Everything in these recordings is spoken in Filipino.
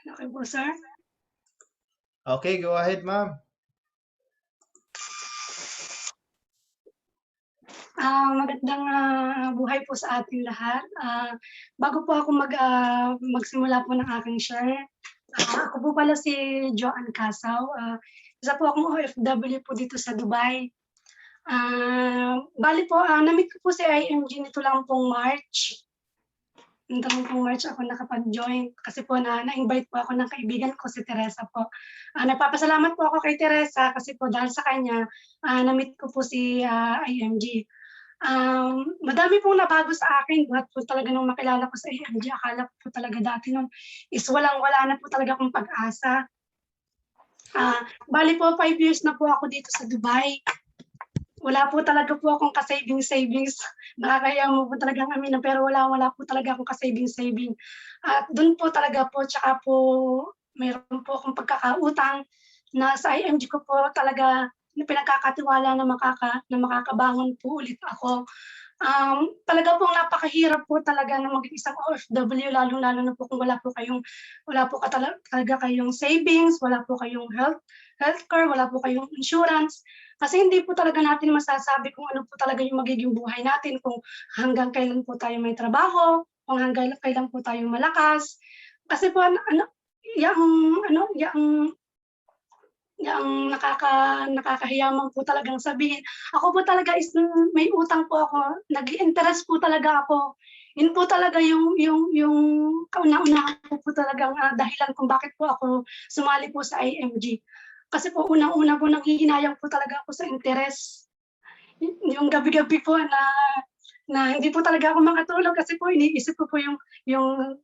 Okay po, sir. Okay, go ahead, ma'am. Magandang buhay po sa ating lahat. Bago po ako magsimula po ng aking share, ako po pala si Joanne Casaw. Isa po akong OFW po dito sa Dubai. Bali po, na-meet ko po si IMG nito lang pong March. Nito lang pong March ako nakapag-join kasi po na-invite po ako ng kaibigan ko si Teresa po. Nagpapasalamat po ako kay Teresa kasi po dahil sa kanya, na-meet ko po si IMG. Madami pong nabago sa akin buhat po talaga nung makilala ko sa IMG. Akala ko po talaga dati nun is walang-wala na po talaga akong pag-asa. Bali po 5 years na po ako dito sa Dubai. Wala po talaga po akong ka-savings. Nakakaya mo po talaga aminin, pero wala po talaga akong ka-saving. At doon po talaga po, tsaka po mayroon po akong pagkakautang na sa IMG ko po talaga pinagkakatiwala na makakabangon po ulit ako. Talaga pong napakahirap po talaga na maging isang OFW, lalo-lalo na po kung wala po talaga kayong savings, wala po kayong healthcare, wala po kayong insurance. Kasi hindi po talaga natin masasabi kung ano po talaga yung magiging buhay natin, kung hanggang kailan po tayo may trabaho, kung hanggang kailan po tayo malakas. Kasi po yung nakakahiyaman po talagang sabihin. Ako po talaga is may utang po ako, nag-i-interest po talaga ako. Yun po talaga yung kauna-una po talagang dahilan kung bakit po ako sumali po sa IMG. Kasi po unang-una po nanghihinayang po talaga ako sa interest. Yung gabi-gabi po na hindi po talaga ako makatulog kasi po iniisip ko po yung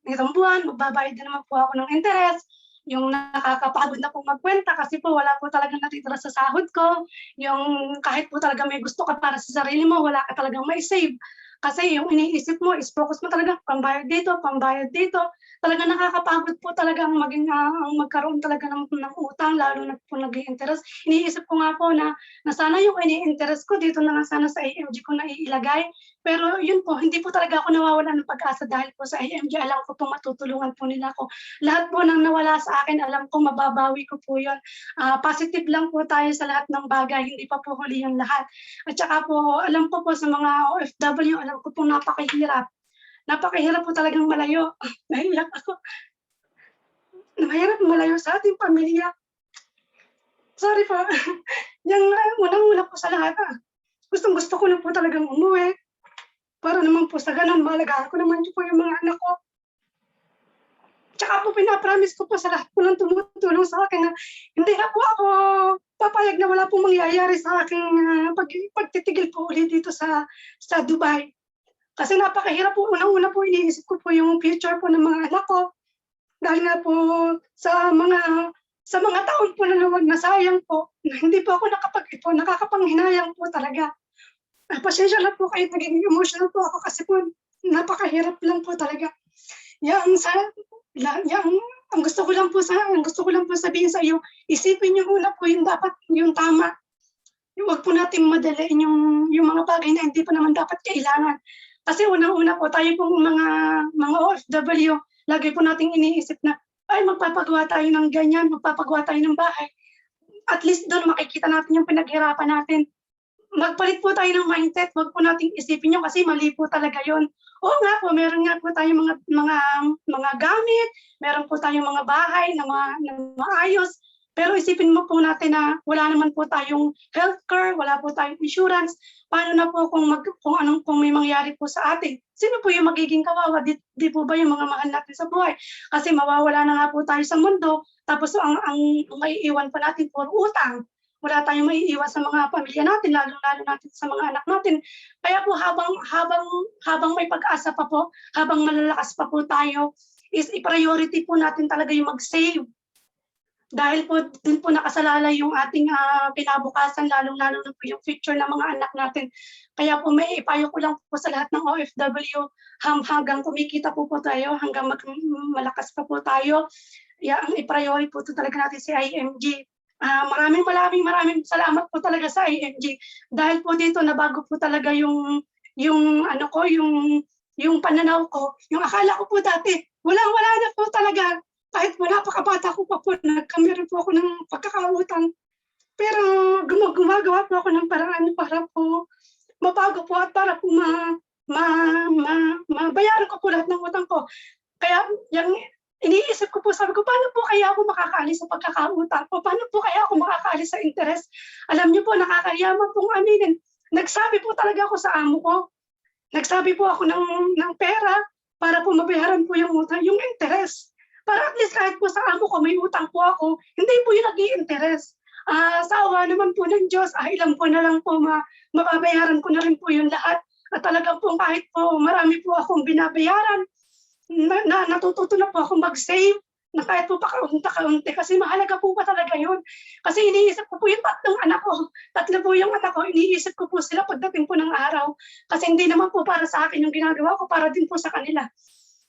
itong buwan, magbabayad na naman po ako ng interest, yung nakakapagod na po magkwenta kasi po wala po talagang natitira sa sahod ko, yung kahit po talaga may gusto ka para sa sarili mo, wala ka talagang mai-save. Kasi yung iniisip mo is focus mo talaga pambayad dito, talaga nakakapagod po talaga ang magkaroon talaga ng utang, lalo na po nag-i-interest. Iniisip ko nga po na sana yung ini-interest ko dito na lang sana sa IMG ko na iilagay. Pero yun po, hindi po talaga ako nawawalan ng pag-asa dahil po sa IMG, alam ko po matutulungan po nila ako. Lahat po nang nawala sa akin, alam ko mababawi ko po yun. Positive lang po tayo sa lahat ng bagay, hindi pa po huli yung lahat. At saka po, alam ko po sa mga OFW, alam ko po napakahirap. Napakahirap po talagang malayo. Nahirap ako. Mahirap malayo sa ating pamilya. Sorry po. Yung unang-una po sa lahat, gustong-gusto ko na po talagang umuwi. Para naman po sa ganun, maalagaan ko naman po yung mga anak ko. Tsaka po pinapromise ko po sa lahat po ng tumutulong sa akin na hindi na po ako papayag na wala pong mangyayari sa aking pagtitigil po ulit dito sa Dubai. Kasi napakahirap po, unang-una po iniisip ko po yung future po ng mga anak ko. Dahil nga po sa mga taon po na nasayang po, na hindi po ako nakapag-ipon, nakakapanghinayang po talaga. Pasensya na po kayo, naging emotional po ako kasi po napakahirap lang po talaga. Ang gusto ko lang po sabihin sa iyo, isipin niyo muna po yung dapat, yung tama. Huwag po nating madaliin yung mga bagay na hindi pa naman dapat kailangan. Kasi unang-una po tayo pong mga OFW, lagi po nating iniisip na, ay magpapagawa tayo ng ganyan, magpapagawa tayo ng bahay. At least doon makikita natin yung pinaghirapan natin. Magpalit po tayo ng mindset, wag po nating isipin yun kasi mali po talaga yun. Oo nga po, meron nga po tayong mga gamit, meron po tayong mga bahay na maayos, pero isipin mo po natin na wala naman po tayong healthcare, wala po tayong insurance. Paano na po kung may mangyari po sa atin? Sino po yung magiging kawawa? Di po ba yung mga mahal natin sa buhay? Kasi mawawala na nga po tayo sa mundo, tapos ang maiiwan pa natin po utang. Wala tayong maiiwan sa mga pamilya natin, lalo-lalo natin sa mga anak natin. Kaya po habang may pag-asa pa po, habang malalakas pa po tayo, is i-priority po natin talaga yung mag-save. Dahil po din po nakasalalay yung ating kinabukasan, lalong-lalo na po yung future ng mga anak natin. Kaya po may ipayo ko lang po sa lahat ng OFW, hanggang kumikita po tayo, hanggang malakas pa po tayo, ang i-priority po talaga natin si IMG. Maraming salamat po talaga sa IMG dahil po dito nabago po talaga yung pananaw ko. Yung akala ko po dati, wala na po talaga. kahit po napakabata ko pa po, nagkamera po ako ng pagkakautang. Pero gumagawa po ako ng paraan para po mabago po at para po mabayaran ko po lahat ng utang ko. Kaya yung iniisip ko po, sabi ko, paano po kaya ako makakaalis sa pagkakautang? O paano po kaya ako makakaalis sa interest? Alam niyo po, nakakayaman pong aminin. Nagsabi po talaga ako sa amo ko. Nagsabi po ako ng pera para po mabayaran po yung utang, yung interest. Para at least kahit po sa amo ko may utang po ako, hindi po yung nag-i-interest. Sa awa naman po ng Diyos, ilang po na lang po mababayaran ko na rin po yung lahat. At talagang po kahit po marami po akong binabayaran, natututo na po ako mag-save na kahit po pakaunti-kaunti kasi mahalaga po pa talaga yun. Kasi iniisip ko po yung tatlong anak ko. Tatlo po yung anak ko, iniisip ko po sila pagdating po ng araw. Kasi hindi naman po para sa akin yung ginagawa ko, para din po sa kanila.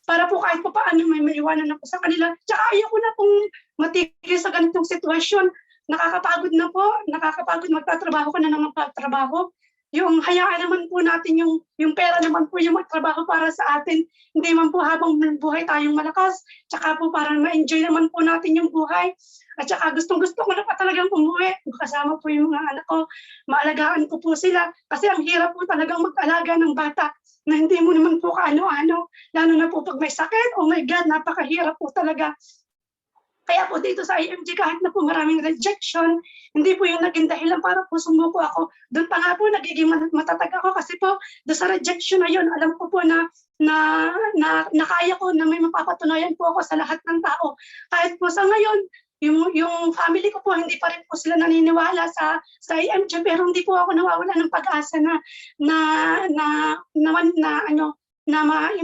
Para po kahit po paano may maiwanan ako sa kanila. Tsaka ayoko na pong matigil sa ganitong sitwasyon. Nakakapagod na po, nakakapagod, magtatrabaho ka na ng magtatrabaho. Yung hayaan naman po natin yung pera naman po yung magtrabaho para sa atin. Hindi man po habang buhay tayong malakas. Tsaka po parang ma-enjoy naman po natin yung buhay. At tsaka gustong-gusto ko na pa talagang umuwi. Kasama po yung mga anak ko. Maalagaan ko po sila. Kasi ang hirap po talagang mag-alaga ng bata na hindi mo naman po kaano-ano. Lalo na po pag may sakit. Oh my God, napakahirap po talaga. Kaya po dito sa IMG, kahit na po maraming rejection, hindi po yung naging dahilan para po sumuko ako. Doon pa nga po nagiging matatag ako kasi po doon sa rejection na yun, alam ko po na kaya ko na may mapapatunayan po ako sa lahat ng tao. Kahit po sa ngayon, yung family ko po, hindi pa rin po sila naniniwala sa IMG, pero hindi po ako nawawala ng pag-asa na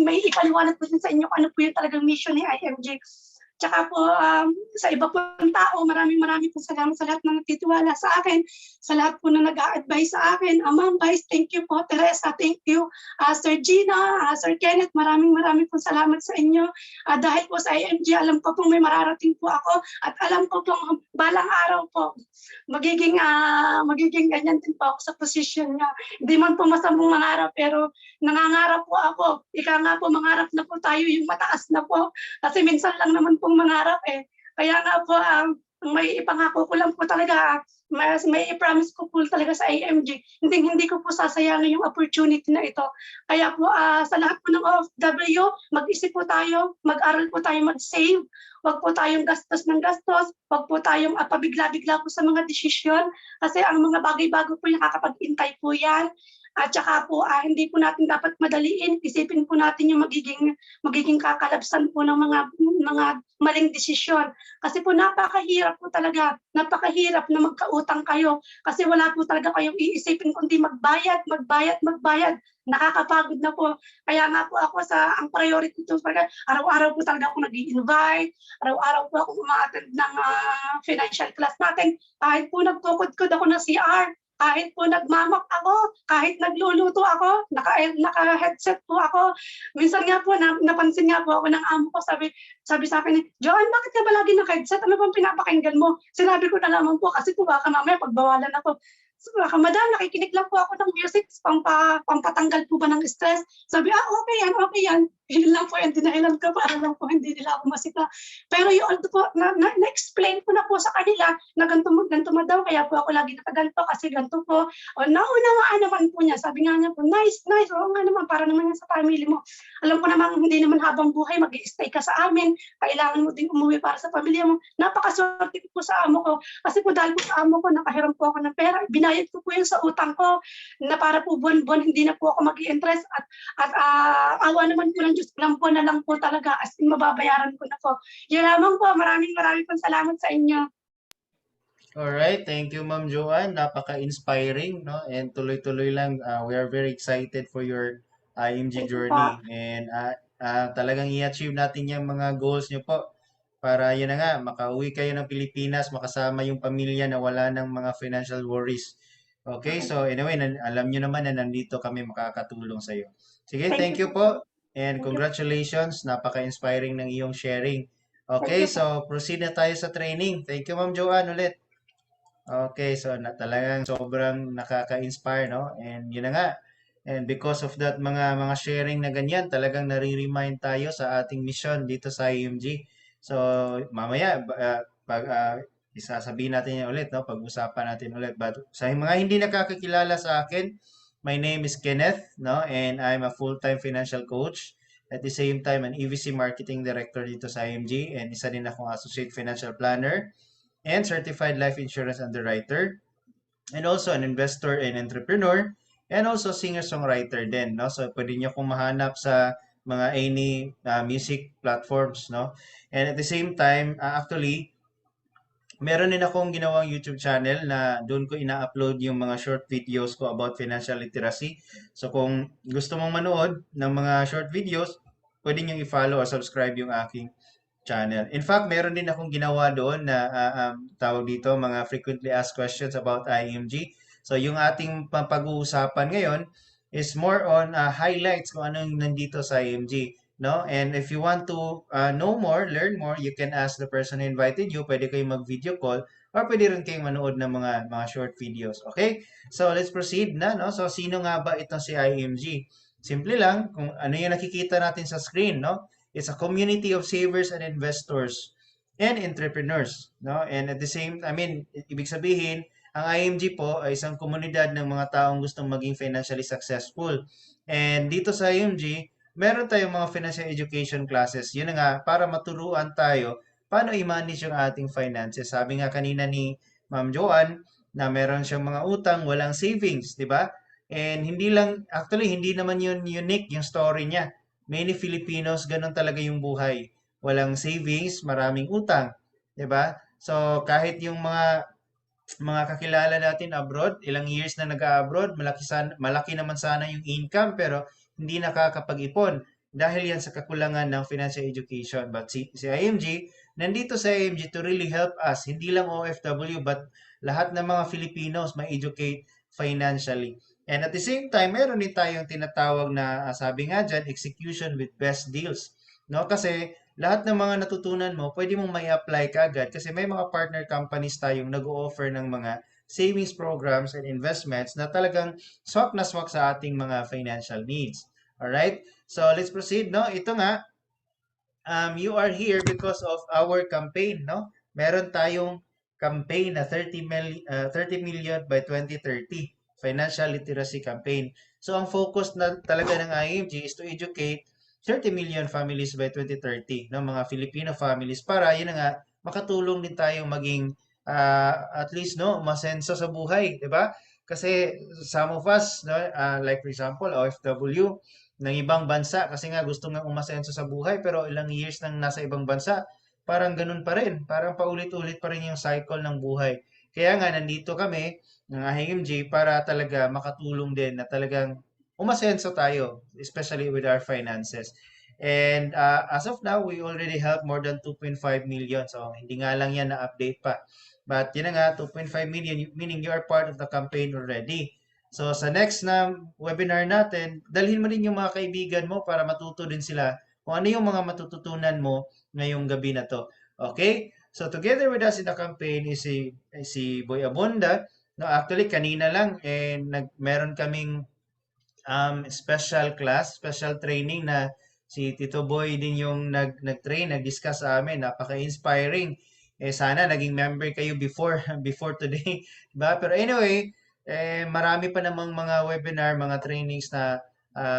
may ipaliwanag po din sa inyo kung ano po yung talagang mission ni IMG. Tsaka po sa iba po ng tao, maraming po salamat sa lahat na nagtitiwala sa akin, sa lahat po na nag-a-advise sa akin. Ma'am Vice, thank you po. Teresa, thank you. Sir Gina, Sir Kenneth, maraming po salamat sa inyo. Dahil po sa IMG, alam ko pong may mararating po ako at alam ko pong balang araw po, magiging ganyan din po ako sa posisyon niya. Hindi man po masamang mangarap, pero nangangarap po ako. Ika nga po, mangarap na po tayo yung mataas na po. Kasi minsan lang naman pong mangarap eh. Kaya nga po, may ipangako ko lang po talaga, may i-promise ko po talaga sa IMG. Hindi ko po sasayangin yung opportunity na ito. Kaya po sa lahat po ng OFW, mag-isip po tayo, mag-aral po tayo, mag-save. Huwag po tayong gastos ng gastos. Huwag po tayong pabigla-bigla po sa mga desisyon. Kasi ang mga bagay-bago po nakakapag-intay po yan. At saka po, hindi po natin dapat madaliin. Isipin po natin yung magiging kakalabsan po ng mga maling desisyon. Kasi po napakahirap po talaga. Napakahirap na magkautang kayo. Kasi wala po talaga kayong iisipin kundi magbayad. Nakakapagod na po. Kaya nga po ako ang priority ko talaga, araw-araw po talaga ako nag-i-invite. Araw-araw po ako umattend ng financial class natin. Kahit po nagkukod-kod ako ng CR. Kahit po nagmamak ako, kahit nagluluto ako, naka-headset po ako. Minsan nga po, napansin nga po ako ng amo ko, sabi sa akin, Joan, bakit ka ba lagi naka-headset? Ano bang pinapakinggan mo? Sinabi ko na naman po, kasi po baka mamaya pagbawalan ako. So, madam, nakikinig lang po ako ng music, pampatanggal po ba ng stress? Sabi, okay yan. Yun lang po yung dinahilan ko para lang po hindi nila ako masita. Pero yung po, na-explain ko na po sa kanila na ganito mo daw, kaya po ako lagi nakaganto kasi ganito po. O naunawaan naman po niya. Sabi nga niya po, nice. Oo nga naman, para naman yan sa family mo. Alam ko naman, hindi naman habang buhay mag-i-stay ka sa amin. Kailangan mo din umuwi para sa pamilya mo. Napakaswerte ko po sa amo ko. Kasi po dahil po sa amo ko, nakahiram po ako ng pera. Binayad ko po yun sa utang ko na para po buwan-buwan hindi na po ako mag-i-interest at awa naman po ng Diyos, ilang buwan na lang po talaga as in mababayaran ko na po. Yun lamang po, maraming po salamat sa inyo. Alright, thank you Ma'am Joanne. Napaka-inspiring, no? And tuloy-tuloy lang. We are very excited for your IMG journey. And talagang i-achieve natin yung mga goals nyo po. Para yun na nga, makauwi kayo ng Pilipinas, makasama yung pamilya na wala ng mga financial worries. Okay, so anyway, alam nyo naman na nandito kami makakatulong sa iyo. Sige, thank you po. And congratulations, napaka-inspiring ng iyong sharing. Okay, so proceed na tayo sa training. Thank you Ma'am Joanne ulit. Okay, so talagang sobrang nakaka-inspire, no? And yun na nga. And because of that, mga sharing na ganyan, talagang nare-remind tayo sa ating mission dito sa IMG So, mamaya, pag isasabihin natin yan ulit, no? Pag-usapan natin ulit. But sa mga hindi nakakakilala sa akin, my name is Kenneth, no? And I'm a full-time financial coach. At the same time, an EVC Marketing Director dito sa IMG. And isa din akong Associate Financial Planner and Certified Life Insurance Underwriter. And also an investor and entrepreneur. And also singer-songwriter din, no? So, pwede niyo akong mahanap sa mga any music platforms, no? And at the same time, actually, meron din akong ginawang YouTube channel na doon ko ina-upload yung mga short videos ko about financial literacy. So kung gusto mong manood ng mga short videos, pwede nyo i-follow or subscribe yung aking channel. In fact, meron din akong ginawa doon na tawag dito, mga frequently asked questions about IMG. So yung ating pag-uusapan ngayon is more on highlights kung anong nandito sa IMG. No? And if you want to know more, learn more, you can ask the person who invited you. Pwede kayong mag-video call or pwede rin kayong manood ng mga short videos. Okay? So, let's proceed na. No? So, sino nga ba itong si IMG? Simple lang, kung ano yung nakikita natin sa screen. No? It's a community of savers and investors and entrepreneurs. No? And at the same, ibig sabihin, ang IMG po ay isang komunidad ng mga taong gustong maging financially successful. And dito sa IMG, meron tayong mga financial education classes. Yun na nga, para maturuan tayo paano i-manage yung ating finances. Sabi nga kanina ni Ma'am Joanne na meron siyang mga utang, walang savings, di ba? And hindi lang, actually, hindi naman yun unique yung story niya. Many Filipinos, ganun talaga yung buhay. Walang savings, maraming utang, di ba? So, kahit yung mga kakilala natin abroad, ilang years na nag-abroad, malaki naman sana yung income pero hindi nakakapag-ipon dahil yan sa kakulangan ng financial education. But si IMG, nandito sa IMG to really help us, hindi lang OFW but lahat ng mga Filipinos ma-educate financially. And at the same time, meron din tayong tinatawag na, sabi nga dyan, execution with best deals. No? Kasi lahat ng mga natutunan mo, pwede mong may apply kagad kasi may mga partner companies tayong nag-o-offer ng mga savings programs and investments na talagang swak na swak sa ating mga financial needs. Alright? So, let's proceed, no? Ito nga, you are here because of our campaign, no? Meron tayong campaign na 30 million by 2030, financial literacy campaign. So, ang focus na talaga ng IMG is to educate 30 million families by 2030, no? Mga Filipino families para, yun na nga, makatulong din tayong maging at least, no, masenso sa buhay, di ba? Kasi some of us, no, like for example, OFW, ng ibang bansa kasi nga gusto nga umasenso sa buhay pero ilang years nang nasa ibang bansa, parang ganun pa rin. Parang paulit-ulit pa rin yung cycle ng buhay. Kaya nga nandito kami ng IMG para talaga makatulong din na talagang umasenso tayo, especially with our finances. And as of now, we already have more than 2.5 million. So, hindi nga lang yan na-update pa. But yun na nga, 2.5 million, meaning you are part of the campaign already. So, sa next na webinar natin, dalhin mo din yung mga kaibigan mo para matuto din sila kung ano yung mga matututunan mo ngayong gabi na to. Okay? So, together with us in the campaign is si Boy Abunda. No, actually, kanina lang, meron kaming special class, special training na si Tito Boy din yung nag-train, nag-discuss sa amin. Napaka-inspiring. Sana naging member kayo before before today. Diba? Pero anyway, marami pa namang mga webinar, mga trainings na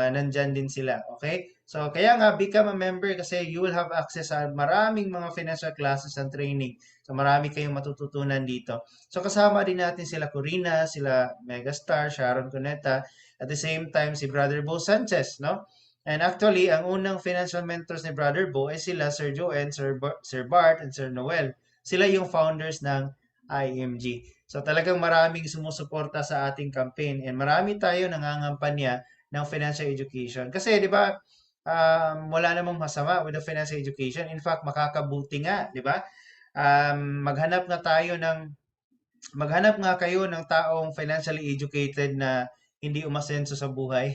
nandyan din sila. Okay? So, kaya nga, become a member kasi you will have access sa maraming mga financial classes and training. So, marami kayong matututunan dito. So, kasama din natin sila Corina, sila Megastar, Sharon Cuneta, at the same time, si Brother Bo Sanchez, no? And actually, ang unang financial mentors ni Brother Bo ay sila Sir Joanne, Sir Bart, and Sir Noel. Sila yung founders ng IMG. So talagang maraming sumusuporta sa ating campaign and marami tayo nangangampanya ng financial education. Kasi 'di ba, wala namang masama with the financial education. In fact, makakabuti nga, 'di ba? Maghanap nga tayo ng maghanap nga kayo ng taong financially educated na hindi umasenso sa buhay.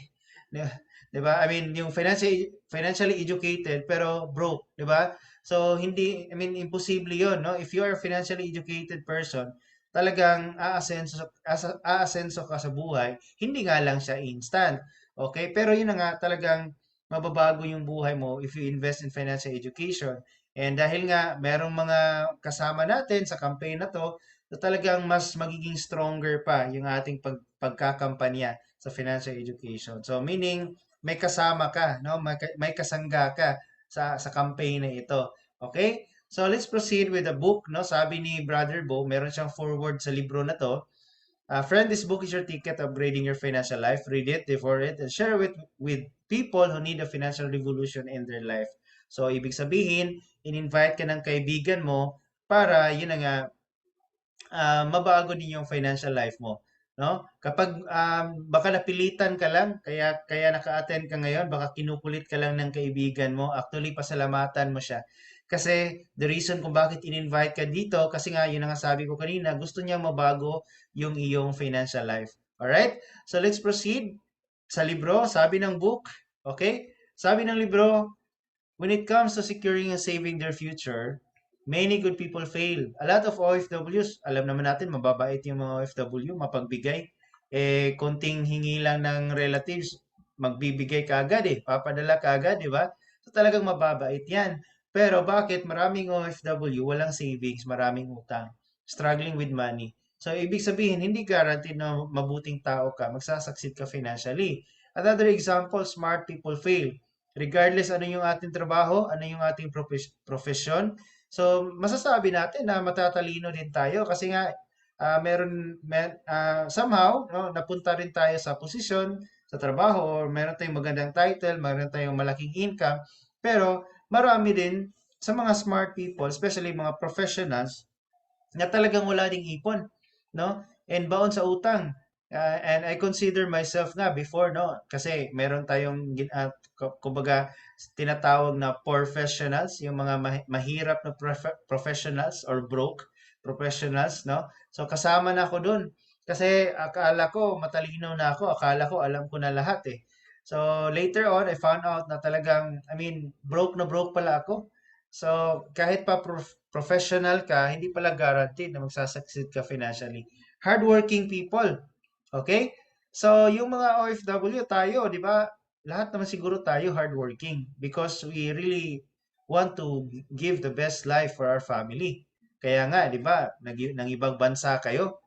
'Di ba? 'Di ba? I mean, yung financially educated pero broke, 'di ba? So hindi, I mean, imposible 'yon, no? If you are a financially educated person, talagang aasenso ka sa buhay. Hindi nga lang siya instant. Okay? Pero yun na nga, talagang mababago yung buhay mo if you invest in financial education. And dahil nga merong mga kasama natin sa campaign na to, so talagang mas magiging stronger pa yung ating pagkakampanya sa financial education. So meaning may kasama ka, no? May kasangga ka sa campaign na ito. Okay? So let's proceed with the book, no? Sabi ni Brother Bo, meron siyang foreword sa libro na to. Friend, this book is your ticket upgrading your financial life. Read it, devour it, and share it with people who need a financial revolution in their life. So, ibig sabihin, in-invite ka ng kaibigan mo para, yun na nga, mabago din yung financial life mo. No? Kapag baka napilitan ka lang, kaya naka-attend ka ngayon, baka kinukulit ka lang ng kaibigan mo, actually pasalamatan mo siya. Kasi the reason kung bakit in-invite ka dito, kasi nga yun ang sabi ko kanina, gusto niya mabago yung iyong financial life. Alright? So let's proceed sa libro, sabi ng book, okay? Sabi ng libro, when it comes to securing and saving their future, many good people fail. A lot of OFWs, alam naman natin, mababait yung mga OFW, mapagbigay. Konting hingi lang ng relatives, magbibigay ka agad papadala ka agad, di ba? So talagang mababait yan. Pero bakit maraming OFW, walang savings, maraming utang, struggling with money. So, ibig sabihin, hindi guaranteed na mabuting tao ka, magsasucceed ka financially. Another example, smart people fail regardless ano yung ating trabaho, ano yung ating profession. So, masasabi natin na matatalino din tayo kasi nga somehow no, napunta rin tayo sa posisyon, sa trabaho, or meron tayong magandang title, meron tayong malaking income. Pero marami din sa mga smart people, especially mga professionals, na talagang wala ding ipon, no? And baon sa utang. And I consider myself nga before, no? Kasi meron tayong, kumbaga, tinatawag na professionals, yung mga mahirap na professionals or broke professionals, no? So kasama na ako dun. Kasi akala ko matalino na ako, akala ko alam ko na lahat So later on, I found out na talagang, I mean, broke na broke pala ako. So, kahit pa professional ka, hindi pala guaranteed na magsasucceed ka financially. Hardworking people. Okay? So, yung mga OFW tayo, di ba? Lahat naman siguro tayo hardworking because we really want to give the best life for our family. Kaya nga, di ba, nang ibang bansa kayo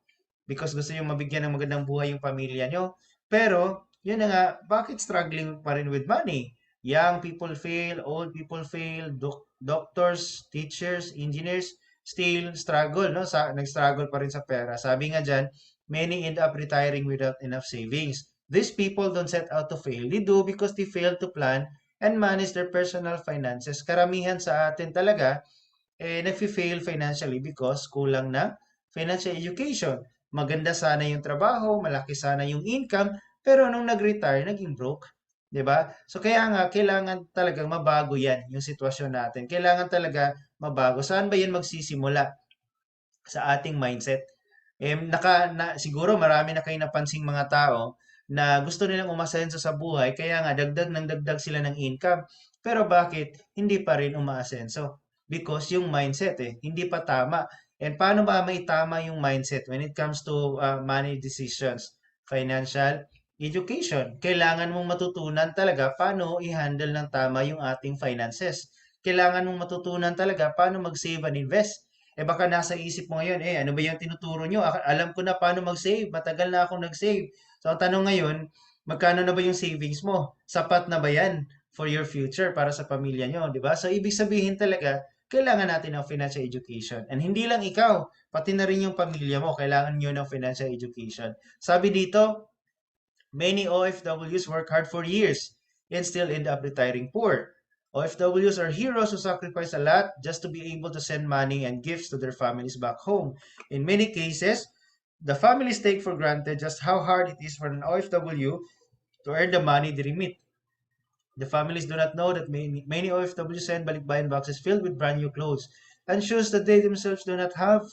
because gusto nyo mabigyan ng magandang buhay yung pamilya nyo. Pero, yun na nga, bakit struggling pa rin with money? Young people fail, old people fail, doctors, teachers, engineers, still struggle, no? Nag-struggle pa rin sa pera. Sabi nga dyan, many end up retiring without enough savings. These people don't set out to fail. They do because they fail to plan and manage their personal finances. Karamihan sa atin talaga, nag-fail financially because kulang na financial education. Maganda sana yung trabaho, malaki sana yung income, pero nung nag-retire, naging broke. 'Di ba? So kaya nga kailangan talagang mabago 'yan, yung sitwasyon natin. Kailangan talaga mabago. Saan ba 'yan magsisimula? Sa ating mindset. Siguro marami na kayong napansing mga tao na gusto nilang umasenso sa buhay, kaya nga dagdag ng dagdag sila ng income. Pero bakit hindi pa rin umaasenso? Because yung mindset hindi pa tama. And paano ba may tama yung mindset when it comes to money decisions, financial education? Kailangan mong matutunan talaga paano i-handle ng tama yung ating finances. Kailangan mong matutunan talaga paano mag-save and invest. Baka nasa isip mo ngayon, ano ba yung tinuturo nyo? Alam ko na paano mag-save. Matagal na akong nag-save. So, ang tanong ngayon, magkano na ba yung savings mo? Sapat na ba yan for your future para sa pamilya nyo, di ba? So, ibig sabihin talaga, kailangan natin ng financial education. And hindi lang ikaw, pati na rin yung pamilya mo, kailangan nyo ng financial education. Sabi dito, many OFWs work hard for years and still end up retiring poor. OFWs are heroes who sacrifice a lot just to be able to send money and gifts to their families back home. In many cases, the families take for granted just how hard it is for an OFW to earn the money they remit. The families do not know that many OFWs send balikbayan boxes filled with brand new clothes and shoes that they themselves do not have.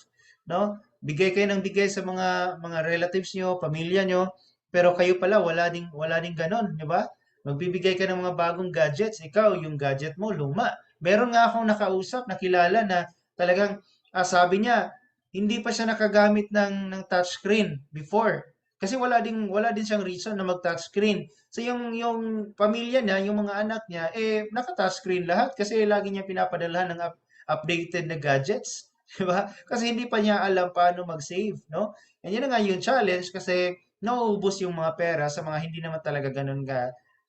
No? Bigay kayo ng bigay sa mga relatives nyo, pamilya nyo, pero kayo pala wala ding ganon, di ba? Magbibigay ka ng mga bagong gadgets, ikaw yung gadget mo luma. Meron nga akong nakausap, nakilala na talagang sabi niya, hindi pa siya nakagamit ng touchscreen before. Kasi wala din siyang reason na mag-touchscreen. So yung pamilya niya, yung mga anak niya, naka-touchscreen lahat kasi lagi niya pinapadalhan updated na gadgets, di ba? Kasi hindi pa niya alam paano mag-save, no? And yun na nga yung challenge kasi nauubos yung mga pera sa mga hindi naman talaga ganun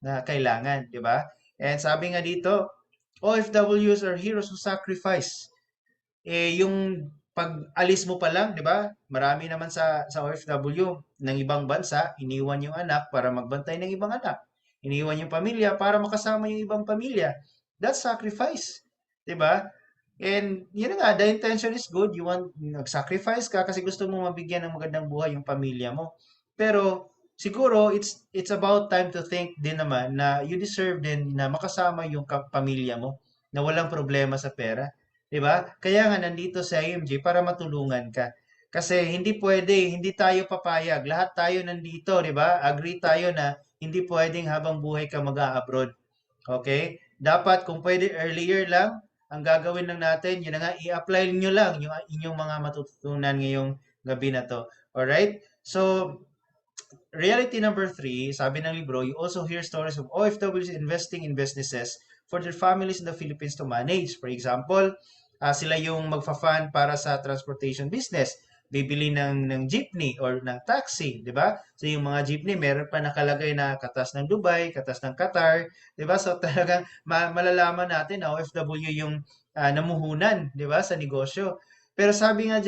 na kailangan, di ba? And sabi nga dito, OFWs are heroes who sacrifice. Yung pag-alis mo pa lang, di ba? Marami naman sa OFW ng ibang bansa, iniwan yung anak para magbantay ng ibang anak. Iniwan yung pamilya para makasama yung ibang pamilya. That's sacrifice. Di ba? And yun na nga, the intention is good. You want, nag-sacrifice ka kasi gusto mo mabigyan ng magandang buhay yung pamilya mo. Pero siguro it's about time to think din naman na you deserve din na makasama yung pamilya mo na walang problema sa pera. 'Di ba? Kaya nga nandito sa IMG para matulungan ka. Kasi hindi pwede, hindi tayo papayag. Lahat tayo nandito, 'di ba? Agree tayo na hindi pwedeng habang buhay ka mag-a-abroad. Okay? Dapat kung pwede earlier lang, ang gagawin lang natin, yun na nga, i-apply nyo lang yung inyong mga matututunan ngayong gabi na to. Alright? So, reality number 3, sabi ng libro, you also hear stories of OFWs investing in businesses for their families in the Philippines to manage. For example, sila yung magfa-fund para sa transportation business. Bibili ng jeepney or ng taxi, di ba? So yung mga jeepney, meron pa nakalagay na katas ng Dubai, katas ng Qatar, di ba? So talagang malalaman natin na OFW yung namuhunan, di ba, sa negosyo. Pero sabi nga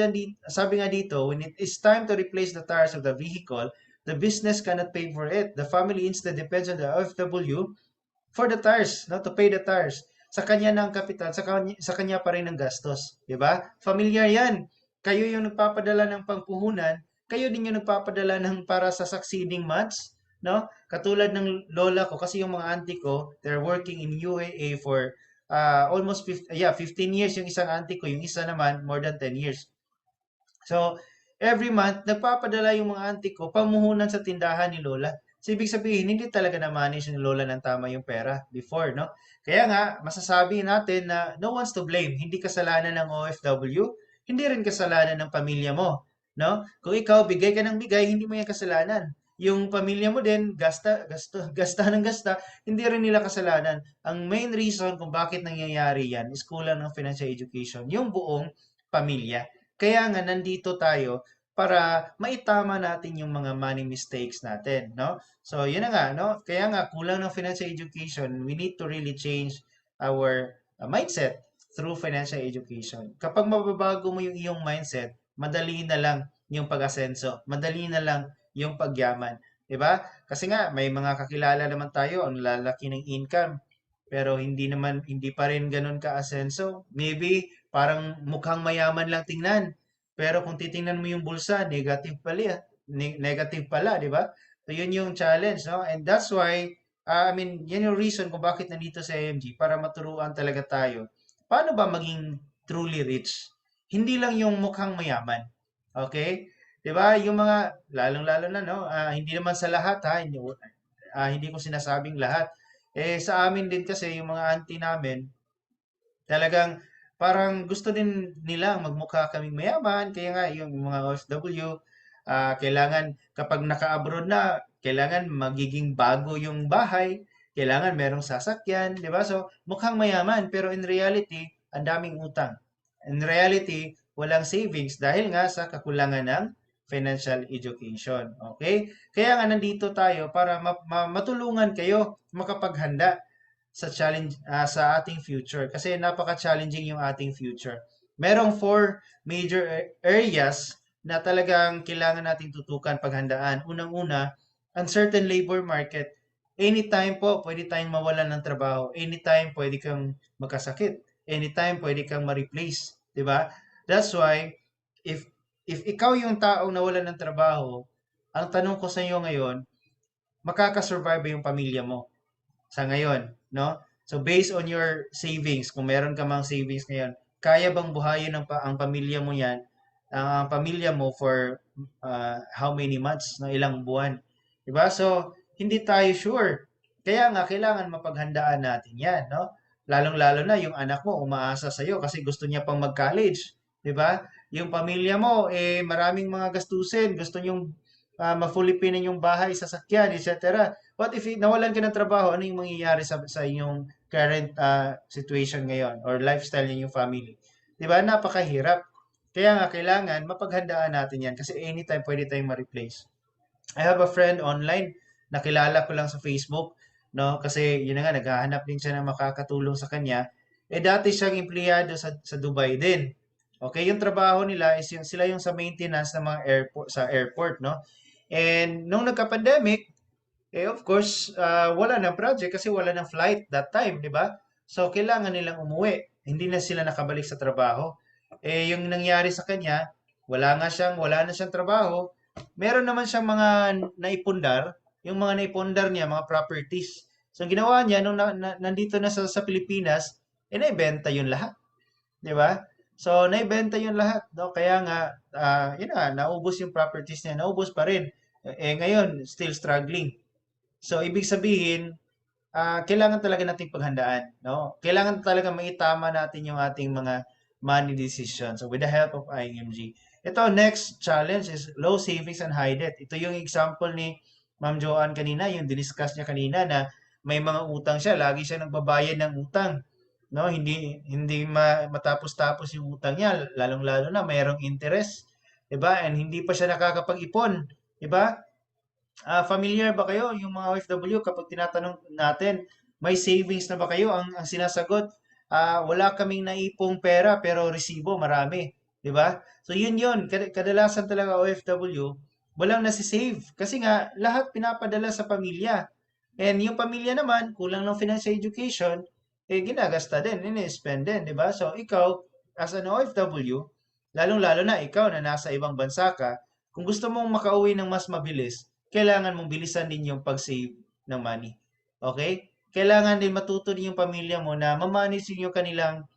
dito, when it is time to replace the tires of the vehicle, the business cannot pay for it. The family instead depends on the OFW for the tires, no, to pay the tires. Sa kanya ng kapital, sa kanya pa rin ng gastos, 'di ba? Familiar 'yan. Kayo yung nagpapadala ng pangpuhunan, kayo din yung nagpapadala ng para sa succeeding months, no? Katulad ng lola ko kasi yung mga auntie ko, they're working in UAE for almost 15 years yung isang auntie ko, yung isa naman more than 10 years. So, every month, nagpapadala yung mga auntie ko pamuhunan sa tindahan ni Lola. So, ibig sabihin, hindi talaga na-manage ni Lola ng tama yung pera before, no? Kaya nga, masasabi natin na no one's to blame. Hindi kasalanan ng OFW, hindi rin kasalanan ng pamilya mo, no? Kung ikaw, bigay ka ng bigay, hindi mo yan kasalanan. Yung pamilya mo din, gasta ng gasta, hindi rin nila kasalanan. Ang main reason kung bakit nangyayari yan is kulang ng financial education, yung buong pamilya. Kaya nga nandito tayo para maitama natin yung mga money mistakes natin, no? So, yun na nga, no? Kaya nga kulang ng financial education, we need to really change our mindset through financial education. Kapag mababago mo yung iyong mindset, madali na lang yung pag-asenso, madali na lang yung pagyaman, 'di ba? Kasi nga may mga kakilala naman tayo ang lalaki ng income, pero hindi pa rin ganun ka-asenso. Maybe parang mukhang mayaman lang tingnan. Pero kung titingnan mo yung bulsa, negative pala, negative pala, di ba? So yun yung challenge, no? And that's why, yan yung reason kung bakit nandito sa AMG, para maturuan talaga tayo. Paano ba maging truly rich? Hindi lang yung mukhang mayaman. Okay? Di ba? Yung mga, lalong-lalo na, no? Hindi naman sa lahat, ha? Hindi ko sinasabing lahat. Sa amin din kasi, yung mga auntie namin, talagang parang gusto din nilang magmukha kaming mayaman, kaya nga yung mga OFW, kailangan kapag naka-abroad na, kailangan magiging bago yung bahay, kailangan merong sasakyan, di ba? So, mukhang mayaman, pero in reality, ang daming utang. In reality, walang savings dahil nga sa kakulangan ng financial education. Okay? Kaya nga nandito tayo para matulungan kayo makapaghanda sa challenge sa ating future kasi napaka-challenging yung ating future. Merong 4 major areas na talagang kailangan nating tutukan paghandaan. Unang-una, uncertain labor market. Anytime po, pwede tayong mawalan ng trabaho. Anytime, pwede kang magkasakit. Anytime, pwede kang ma-replace. 'Di ba? That's why, if if ikaw yung taong nawalan ng trabaho, ang tanong ko sa iyo ngayon, makakasurvive ba yung pamilya mo? Sa ngayon, no? So based on your savings, kung meron ka mang savings ngayon, kaya bang buhayin ang pamilya mo yan, ang pamilya mo for how many months, no? Ilang buwan, 'di ba? So hindi tayo sure. Kaya nga kailangan mapaghandaan natin 'yan, no? Lalong-lalo na yung anak mo umaasa sa iyo kasi gusto niya pang mag-college, 'di ba? Yung pamilya mo maraming mga gastusin, gusto niyong ma-fully yung bahay, sasakyan, etc. What if nawalan ka ng trabaho, ano yung mangyayari sa inyong current situation ngayon or lifestyle ninyong family? 'Di ba? Napakahirap. Kaya nga kailangan mapaghandaan natin 'yan kasi anytime pwede tayong ma-replace. I have a friend online, nakilala ko lang sa Facebook, no? Kasi yun na nga, naghahanap din siya ng makakatulong sa kanya. Eh dati siyang empleyado sa Dubai din. Okay, yung trabaho nila is yung sila yung sa maintenance ng mga airport sa airport, no? And nung nagka-pandemic, eh of course, wala ng project kasi wala ng flight that time, di ba? So kailangan nilang umuwi. Hindi na sila nakabalik sa trabaho. Eh yung nangyari sa kanya, wala na siyang trabaho. Meron naman siyang mga naipundar, yung mga naipundar niya, mga properties. So ang ginawa niya nung nandito na sa Pilipinas, eh naibenta yun lahat, di ba? So naibenta yun lahat, no? Kaya nga yun na, naubos yung properties niya, naubos pa rin. Eh ngayon, still struggling. So, ibig sabihin, kailangan talaga nating paghandaan, no? Kailangan talaga maitama natin yung ating mga money decisions. So, with the help of IMG. Ito, next challenge is low savings and high debt. Ito yung example ni Ma'am Joanne kanina, yung diniscuss niya kanina na may mga utang siya, lagi siya nagbabayad ng utang, no? Hindi matapos-tapos yung utang niya, lalong-lalo na mayroong interest, 'di ba? And hindi pa siya nakakapag-ipon, 'di ba? Familiar ba kayo, yung mga OFW, kapag tinatanong natin, may savings na ba kayo? Ang sinasagot, wala kaming naipong pera pero resibo marami. 'Di ba? So yun. Kadalasan talaga OFW, walang nasisave. Kasi nga, lahat pinapadala sa pamilya. And yung pamilya naman, kulang ng financial education, eh ginagasta din, ini-spend din, 'di ba? So ikaw, as an OFW, lalong-lalo na ikaw na nasa ibang bansa ka, kung gusto mong makauwi ng mas mabilis, kailangan mong bilisan din yung pag-save ng money. Okay? Kailangan din matuto din yung pamilya mo na mamanage yung kanilang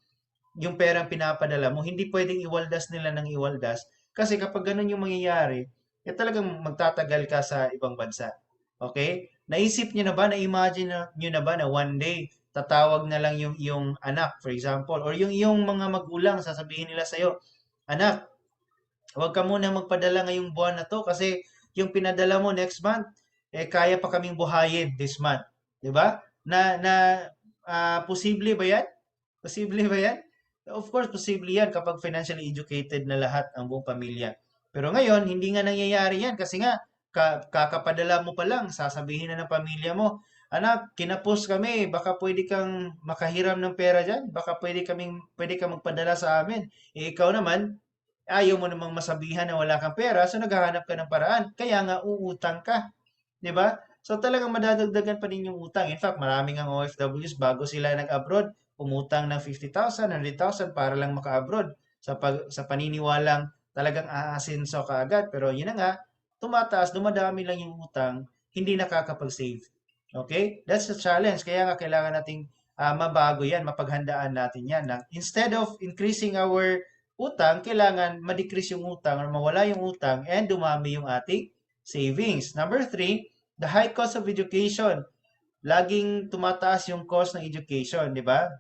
yung perang pinapadala mo. Hindi pwedeng iwaldas nila ng iwaldas. Kasi kapag ganun yung mangyayari, eh talagang magtatagal ka sa ibang bansa. Okay? Naisip niyo na ba, na-imagine niyo na ba na one day, tatawag na lang yung iyong anak, for example, or yung iyong mga magulang, sasabihin nila sa'yo, anak, huwag ka muna magpadala ngayong buwan na to kasi yung pinadala mo next month, eh kaya pa kaming buhayin this month. 'Di ba? Posible ba 'yan? Posible ba 'yan? Of course, posible 'yan kapag financially educated na lahat ang buong pamilya. Pero ngayon, hindi nga nangyayari 'yan kasi nga kakapadala mo pa lang, sasabihin na ng pamilya mo, anak, kinapos kami, baka pwede kang makahiram ng pera diyan, baka pwede kang magpadala sa amin. Eh, ikaw naman, ayaw mo namang masabihan na wala kang pera, so naghahanap ka ng paraan. Kaya nga uutang ka, 'di ba? So talagang madadagdagan pa din yung utang. In fact, maraming ang OFWs bago sila nag-abroad, umutang ng 50,000, 100,000 para lang maka-abroad sa paniniwalang talagang aasenso ka agad. Pero yun na nga, tumataas, dumadami lang yung utang, hindi nakakapag-save. Okay? That's the challenge. Kaya nga kailangan nating mabago yan, mapaghandaan natin yan. Na instead of increasing our utang, kailangan ma-decrease yung utang or mawala yung utang and dumami yung ating savings. Number three, the high cost of education. Laging tumataas yung cost ng education, di ba?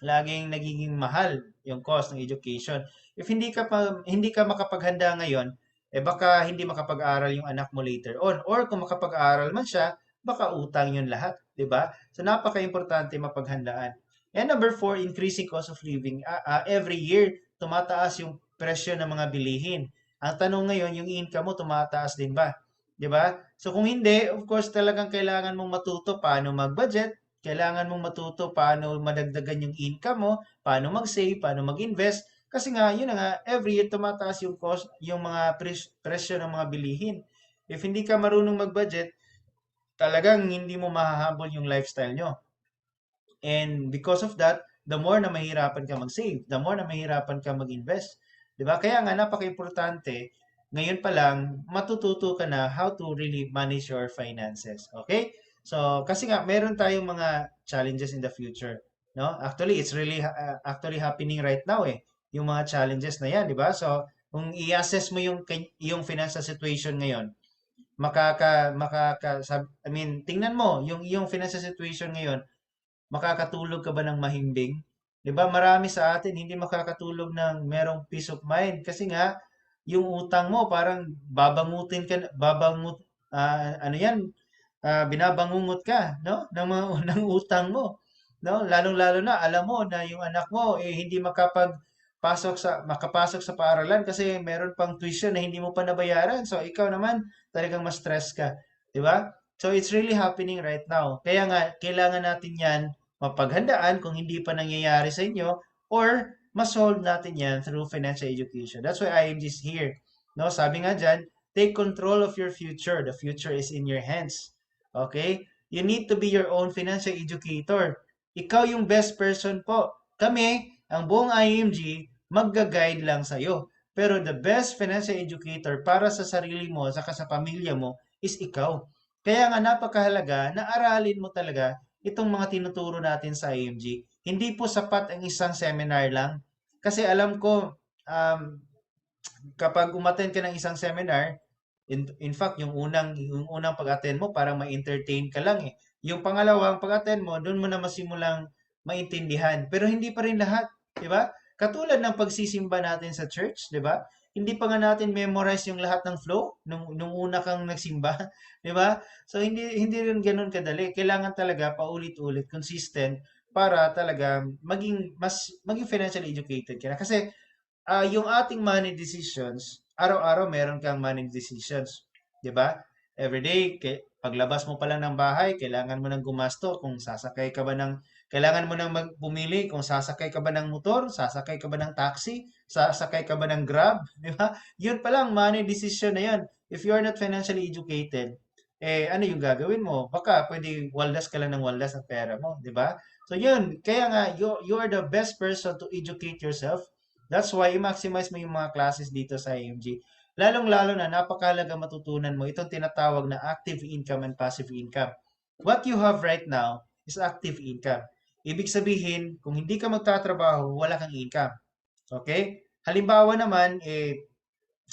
Laging nagiging mahal yung cost ng education. If hindi ka makapaghanda ngayon, eh baka hindi makapag-aral yung anak mo later on. Or kung makapag-aral man siya, baka utang yun lahat, 'di ba? So napaka-importante mapaghandaan. And number four, increasing cost of living. Every year, tumataas yung presyo ng mga bilihin. Ang tanong ngayon, yung income mo tumataas din ba? 'Di ba? So kung hindi, of course, talagang kailangan mong matuto paano mag-budget, kailangan mong matuto paano madagdagan yung income mo, paano mag-save, paano mag-invest. Kasi nga, yun na nga, every year tumataas yung cost, yung mga presyo ng mga bilihin. If hindi ka marunong mag-budget, talagang hindi mo mahahabol yung lifestyle nyo. And because of that, the more na mahirapan ka mag-save, the more na mahirapan ka mag-invest. 'Di ba? Kaya nga napaka-importante, ngayon pa lang matututo ka na how to really manage your finances. Okay? So, kasi nga meron tayong mga challenges in the future, no? Actually, it's really actually happening right now eh. Yung mga challenges na 'yan, 'di ba? So, kung i-assess mo yung financial situation ngayon, I mean, tingnan mo yung financial situation ngayon, makakatulog ka ba ng mahimbing? 'Di ba? Marami sa atin hindi makakatulog ng merong peace of mind kasi nga yung utang mo parang babangutin ka, ano 'yan, binabangungot ka, no? Ng mga ng utang mo, no? Lalong-lalo na alam mo na yung anak mo eh hindi makapasok sa paaralan kasi meron pang tuition na hindi mo pa nabayaran. So, ikaw naman, talagang ma-stress ka. Di ba? So, it's really happening right now. Kaya nga, kailangan natin yan mapaghandaan kung hindi pa nangyayari sa inyo or ma-solve natin yan through financial education. That's why IMG is here. No, sabi nga dyan, take control of your future. The future is in your hands. Okay? You need to be your own financial educator. Ikaw yung best person po. Kami, ang buong IMG, magga-guide lang sa'yo. Pero the best financial educator para sa sarili mo at sa pamilya mo is ikaw. Kaya nga napakahalaga na aralin mo talaga itong mga tinuturo natin sa IMG. Hindi po sapat ang isang seminar lang. Kasi alam ko, um, kapag umattend ka ng isang seminar, in fact, yung unang pag-attend mo, parang ma-entertain ka lang eh. Yung pangalawang pag-attend mo, doon mo na masimulang maintindihan. Pero hindi pa rin lahat, di ba? Katulad ng pagsisimba natin sa church, di ba? Hindi pa nga natin memorize yung lahat ng flow nung una kang nagsimba, di ba? So hindi rin ganoon kadali. Kailangan talaga paulit-ulit, consistent para talaga maging financially educated ka na. Kasi yung ating money decisions, araw-araw meron kang money decisions, 'di ba? Everyday, paglabas mo pa lang ng bahay, kailangan mo nang gumasto kung sasakay ka ba ng kailangan mo nang magpumili kung sasakay ka ba ng motor, sasakay ka ba ng taxi, sasakay ka ba ng Grab, 'di ba? Yun pa lang money decision na 'yan. If you are not financially educated, ano yung gagawin mo? Baka pwede waldas ka lang ng waldas ng pera mo, 'di ba? So yun, kaya nga you are the best person to educate yourself. That's why i-maximize mo yung mga classes dito sa IMG. Lalong-lalo na napakahalaga matutunan mo itong tinatawag na active income and passive income. What you have right now is active income. Ibig sabihin, kung hindi ka magtatrabaho, wala kang income. Okay? Halimbawa naman,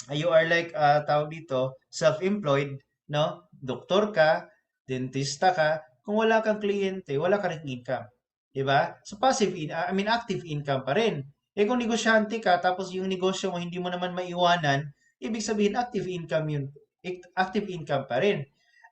you are like, tawag dito, self-employed, no? Doktor ka, dentista ka, kung wala kang kliyente, wala ka rin income. Diba? So active income pa rin. Kung negosyante ka, tapos yung negosyo mo hindi mo naman maiwanan, ibig sabihin active income yun. Active income pa rin.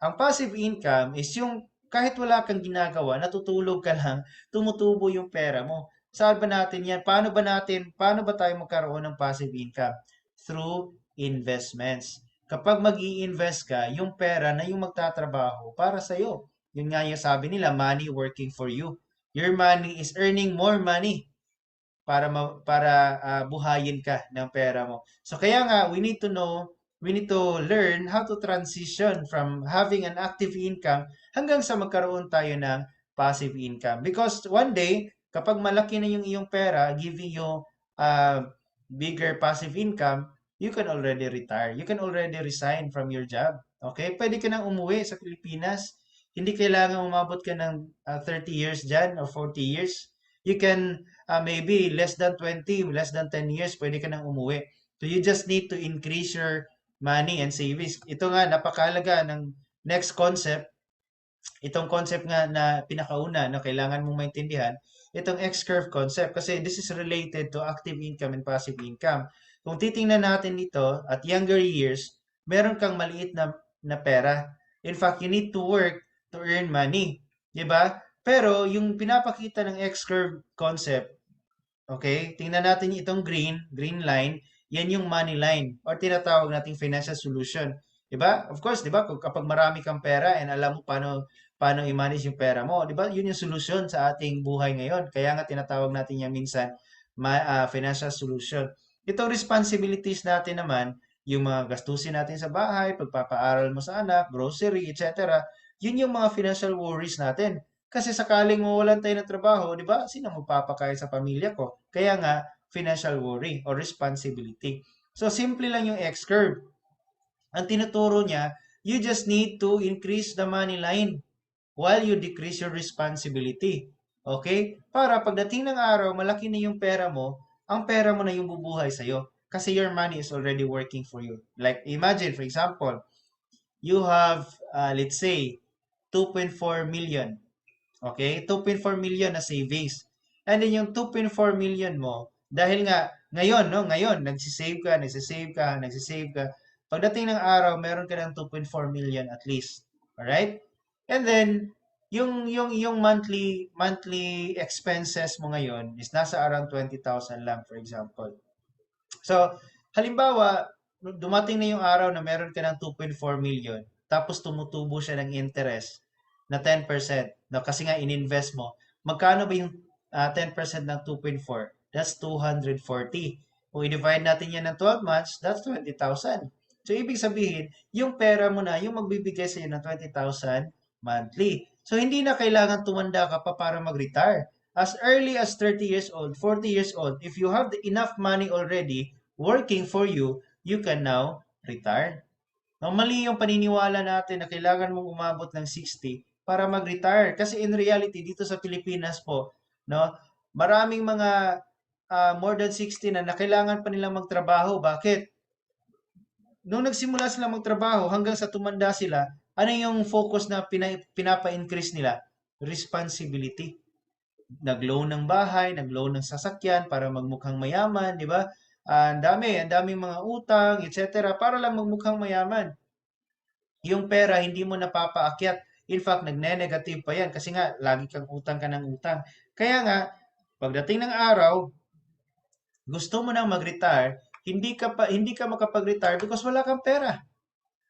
Ang passive income is yung kahit wala kang ginagawa, natutulog ka lang, tumutubo yung pera mo. Saan ba natin yan? Paano ba tayo magkaroon ng passive income? Through investments. Kapag mag invest ka, yung pera na yung magtatrabaho para sa'yo. Yun nga yung sabi nila, money working for you. Your money is earning more money para buhayin ka ng pera mo. So kaya nga we need to learn how to transition from having an active income hanggang sa magkaroon tayo ng passive income. Because one day, kapag malaki na yung iyong pera, giving you bigger passive income, you can already retire. You can already resign from your job. Okay? Pwede ka nang umuwi sa Pilipinas. Hindi kailangan umabot ka ng 30 years dyan or 40 years. You can maybe less than 20, less than 10 years, pwede ka nang umuwi. So you just need to increase your money and savings. Ito nga, napakahalaga ng next concept. Itong concept nga na pinakauna na kailangan mong maintindihan, itong X-curve concept kasi this is related to active income and passive income. Kung titingnan natin dito at younger years, meron kang maliit na pera. In fact, you need to work to earn money. 'Di ba? Pero yung pinapakita ng X-curve concept, okay? Tingnan natin itong green line, yan yung money line or tinatawag nating financial solution. 'Di ba? Of course, 'di ba? Kapag marami kang pera and alam mo paano i-manage yung pera mo, 'di ba? Yun yung solusyon sa ating buhay ngayon. Kaya nga tinatawag natin yan minsan financial solution. Itong responsibilities natin naman, yung mga gastusin natin sa bahay, pagpapaaral mo sa anak, grocery, etc. Yun yung mga financial worries natin. Kasi sakaling mawalan tayo ng trabaho, di ba? Sino magpapakain sa pamilya ko? Kaya nga, financial worry or responsibility. So, simple lang yung X-curve. Ang tinuturo niya, you just need to increase the money line while you decrease your responsibility. Okay? Para pagdating ng araw, malaki na yung pera mo, ang pera mo na yung bubuhay sa'yo. Kasi your money is already working for you. Like, imagine, for example, you have, let's say, 2.4 million. Okay? 2.4 million na savings. And then yung 2.4 million mo, dahil nga, ngayon, no? Ngayon, nagsisave ka. Pagdating ng araw, meron ka ng 2.4 million at least. Alright? And then, yung monthly expenses mo ngayon is nasa around 20,000 lang, for example. So, halimbawa, dumating na yung araw na meron ka ng 2.4 million, tapos tumutubo siya ng interest na 10%, na kasi nga ininvest mo. Magkano ba yung 10% ng 2.4? That's 240. Kung i-divide natin yan ng 12 months, that's 20,000. So, ibig sabihin, yung pera mo na, yung magbibigay sa iyo ng 20,000 monthly. So, hindi na kailangan tumanda ka pa para mag-retire. As early as 30 years old, 40 years old, if you have enough money already working for you, you can now retire. No, mali yung paniniwala natin na kailangan mong umabot ng 60 para mag-retire. Kasi in reality, dito sa Pilipinas po, no, maraming mga more than 60 na kailangan pa nilang magtrabaho. Bakit? Nung nagsimula sila magtrabaho hanggang sa tumanda sila, ano yung focus na pinapa-increase nila? Responsibility. Nag-loan ng bahay, nag-loan ng sasakyan para magmukhang mayaman, di ba? Ang daming mga utang, etc. para lang magmukhang mayaman. Yung pera hindi mo napapaakyat. In fact, nagne-negative pa yan kasi nga lagi kang utang ka ng utang. Kaya nga, pagdating ng araw, gusto mo nang mag-retire, hindi ka makapag-retire because wala kang pera.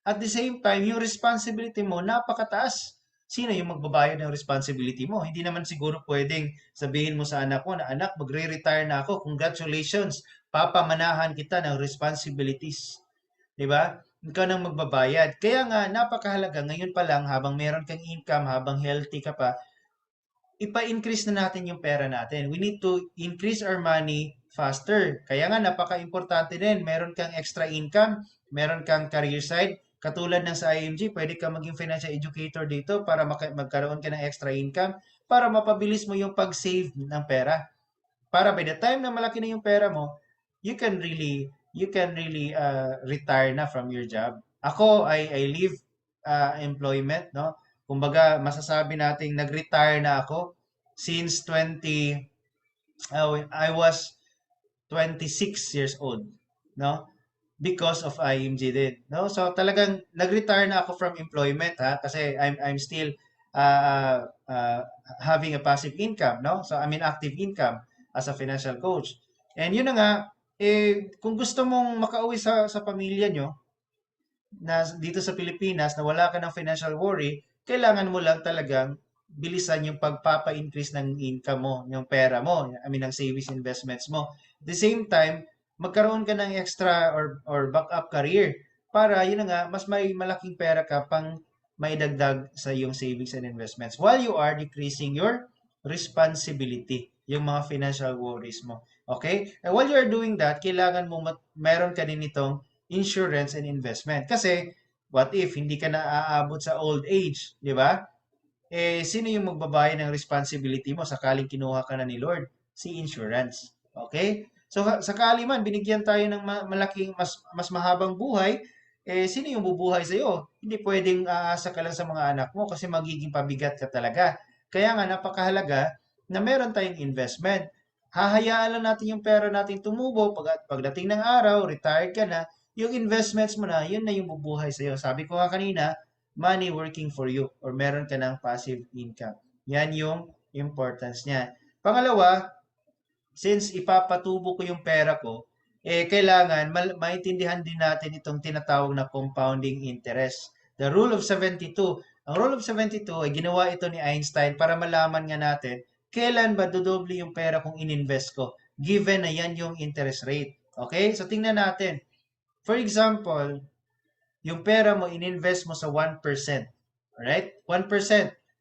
At the same time, yung responsibility mo napakataas. Sino yung magbabayad ng responsibility mo? Hindi naman siguro pwedeng sabihin mo sa anak mo na, anak, magre-retire na ako. Congratulations, papamanahan kita ng responsibilities. 'Di ba? Ikaw nang magbabayad. Kaya nga, napakahalaga ngayon pa lang habang meron kang income, habang healthy ka pa, ipa-increase na natin yung pera natin. We need to increase our money faster. Kaya nga, napaka-importante din. Meron kang extra income, meron kang career side. Katulad ng sa IMG, pwede ka maging financial educator dito para magkaroon ka ng extra income para mapabilis mo yung pag-save ng pera. Para by the time na malaki na yung pera mo, you can really retire na from your job. Ako, I leave employment, no? Kumbaga, masasabi nating nag-retire na ako since I was 26 years old, no? Because of IMG din, no? So talagang nag-retire na ako from employment ha kasi I'm still uh, uh, having a passive income, no? So I'm in active income as a financial coach. And yun na nga, kung gusto mong makauwi sa pamilya nyo, na dito sa Pilipinas na wala ka ng financial worry, kailangan mo lang talagang bilisan yung pagpapa-increase ng income mo, yung pera mo, ng savings investments mo. At the same time, magkaroon ka ng extra or backup career para yun na nga, mas may malaking pera ka pang maidagdag sa yung savings and investments while you are decreasing your responsibility, yung mga financial worries mo. Okay? And while you are doing that, kailangan mo meron ka din itong insurance and investment. Kasi, what if hindi ka na aabot sa old age, di ba? Sino yung magbabayad ng responsibility mo sakaling kinuha ka na ni Lord? Si insurance. Okay? So, sakali man, binigyan tayo ng malaking, mas mahabang buhay, sino yung bubuhay sa'yo? Hindi pwedeng aasa ka lang sa mga anak mo kasi magiging pabigat ka talaga. Kaya nga, napakahalaga na meron tayong investment. Hahayaan lang natin yung pera natin tumubo. Pagdating ng araw, retired ka na, yung investments mo na, yun na yung bubuhay sa'yo. Sabi ko nga kanina, money working for you or meron ka ng passive income. Yan yung importance niya. Pangalawa, since ipapatubo ko yung pera ko, kailangan maintindihan din natin itong tinatawag na compounding interest. The rule of 72. Ang rule of 72 ay ginawa ito ni Einstein para malaman nga natin kailan ba dodoble yung pera kung ininvest ko, given na yan yung interest rate. Okay? So, tingnan natin. For example, yung pera mo, ininvest mo sa 1%. Alright? 1%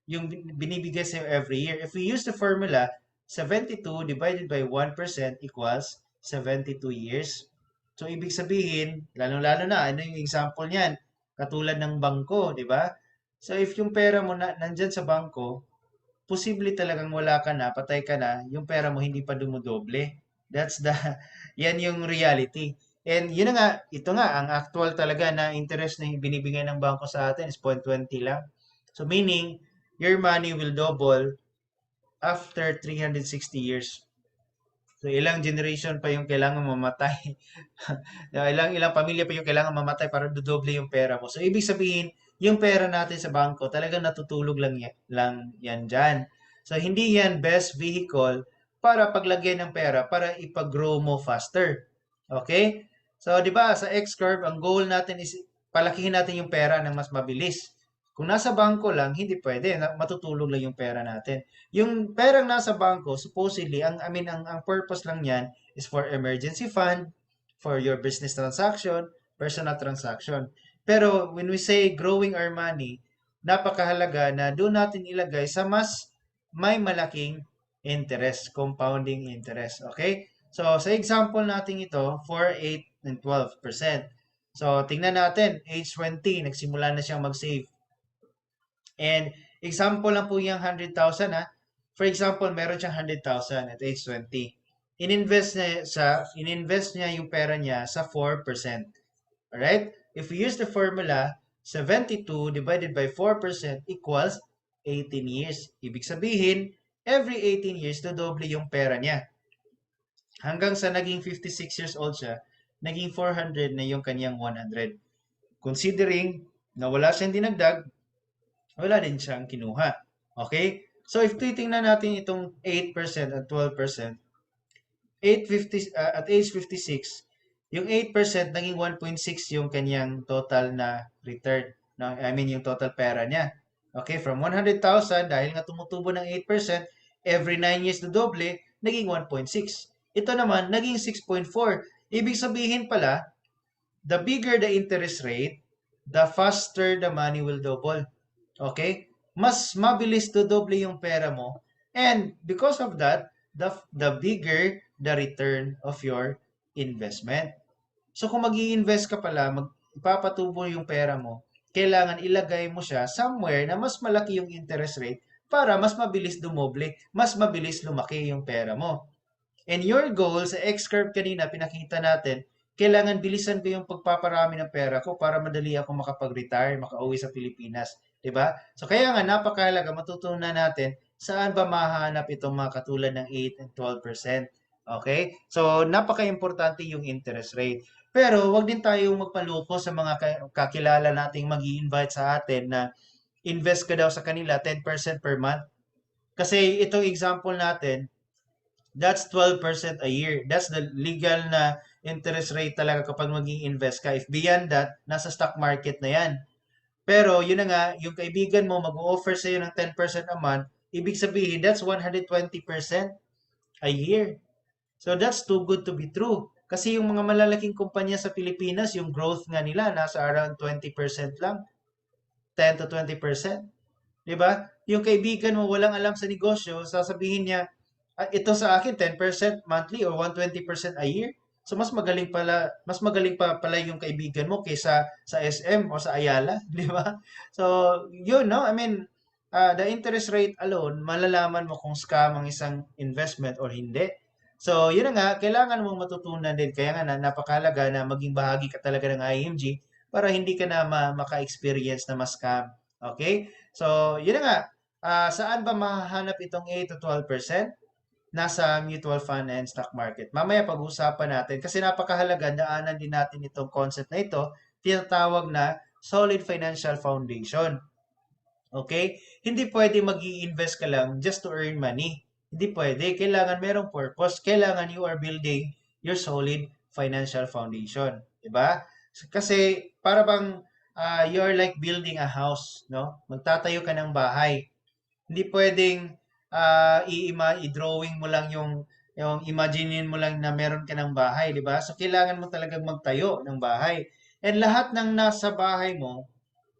yung binibigay sa'yo every year. If we use the formula, 72 divided by 1% equals 72 years. So, ibig sabihin, lalo-lalo na, ano yung example niyan? Katulad ng bangko, di ba? So, if yung pera mo nandyan sa bangko, posible talagang wala ka na, patay ka na, yung pera mo hindi pa dumudoble. Yan yung reality. And yun na nga, ito nga, ang actual talaga na interest na binibigay ng bangko sa atin is 0.20 lang. So meaning, your money will double after 360 years. So ilang generation pa yung kailangan mamatay. ilang pamilya pa yung kailangan mamatay para dodoble yung pera mo. So ibig sabihin, yung pera natin sa bangko, talagang natutulog lang yan dyan. So, hindi yan best vehicle para paglagyan ng pera para ipag-grow mo faster. Okay? So, di ba, sa X-curve, ang goal natin is palakihin natin yung pera ng mas mabilis. Kung nasa bangko lang, hindi pwede. Matutulog lang yung pera natin. Yung perang nasa bangko, supposedly, ang purpose lang yan is for emergency fund, for your business transaction, personal transaction. Pero when we say growing our money, napakahalaga na doon natin ilagay sa mas may malaking interest, compounding interest. Okay? So, sa example natin ito, 4, 8, and 12%. So, tingnan natin, age 20, nagsimula na siyang mag-save. And example lang po yung 100,000 ha. For example, meron siyang 100,000 at age 20. Ininvest niya yung pera niya sa 4%. Alright? If we use the formula, 72 divided by 4% equals 18 years. Ibig sabihin, every 18 years, dodoble yung pera niya. Hanggang sa naging 56 years old siya, naging 400 na yung kanyang 100. Considering na wala siyang dinagdag, wala din siyang kinuha. Okay? So, if titingnan natin itong 8% at 12%, at age 56, yung 8% naging 1.6 yung kanyang total na return. Yung total pera niya. Okay, from 100,000, dahil nga tumutubo ng 8%, every 9 years na doble, naging 1.6. Ito naman, naging 6.4. Ibig sabihin pala, the bigger the interest rate, the faster the money will double. Okay? Mas mabilis to doble yung pera mo. And because of that, the bigger the return of your investment. So kung mag-i-invest ka pala, ipapatubo yung pera mo, kailangan ilagay mo siya somewhere na mas malaki yung interest rate para mas mabilis dumoble, mas mabilis lumaki yung pera mo. And your goal sa X-curve kanina, pinakita natin, kailangan bilisan ko yung pagpaparami ng pera ko para madali ako makapag-retire, makauwi sa Pilipinas. 'Di ba? So kaya nga napakahalaga matutunan natin saan ba mahanap itong mga katulad ng 8 and 12%. Okay? So napaka-importante yung interest rate. Pero wag din tayong magpaloko sa mga kakilala nating mag-i-invite sa atin na invest ka daw sa kanila 10% per month. Kasi itong example natin, that's 12% a year. That's the legal na interest rate talaga kapag mag-i-invest ka. If beyond that, nasa stock market na yan. Pero yun na nga, yung kaibigan mo mag-o-offer sa'yo ng 10% a month, ibig sabihin that's 120% a year. So that's too good to be true. Kasi yung mga malalaking kumpanya sa Pilipinas, yung growth nga nila nasa around 20% lang, 10 to 20%. 'Di ba? Yung kaibigan mo walang alam sa negosyo, sasabihin niya, ito sa akin 10% monthly or 120% a year. So mas magaling pa pala yung kaibigan mo kaysa sa SM o sa Ayala, 'di ba? So, yun no, the interest rate alone, malalaman mo kung scam ang isang investment or hindi. So, yun na nga, kailangan mong matutunan din. Kaya nga napakahalaga na maging bahagi ka talaga ng IMG para hindi ka na maka-experience na ma-scam. Okay? So, yun na nga. Saan ba mahahanap itong 8 to 12%? Nasa mutual fund and stock market. Mamaya pag-uusapan natin kasi napakahalaga, daanan din natin itong concept na ito, tinatawag na solid financial foundation. Okay? Hindi pwede mag-i-invest ka lang just to earn money. Hindi pwede. Kailangan merong purpose. Kailangan you are building your solid financial foundation. Diba? Kasi para bang you're like building a house, no? Magtatayo ka ng bahay. Hindi pwedeng i-drawing mo lang yung imaginein mo lang na meron ka ng bahay, di ba? So, kailangan mo talagang magtayo ng bahay. And lahat ng nasa bahay mo,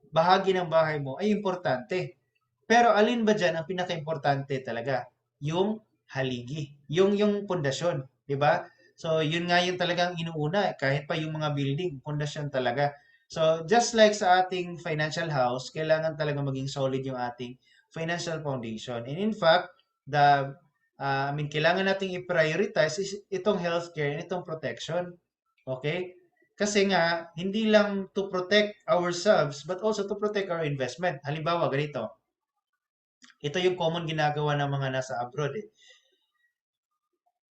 bahagi ng bahay mo, ay importante. Pero alin ba dyan ang pinaka-importante talaga? Yung haligi. Yung pundasyon, di ba? So, yun nga yung talagang inuuna. Kahit pa yung mga building, pundasyon talaga. So, just like sa ating financial house, kailangan talaga maging solid yung ating financial foundation. And in fact, kailangan nating i-prioritize is itong healthcare and itong protection. Okay? Kasi nga, hindi lang to protect ourselves, but also to protect our investment. Halimbawa, ganito. Ito yung common ginagawa ng mga nasa abroad.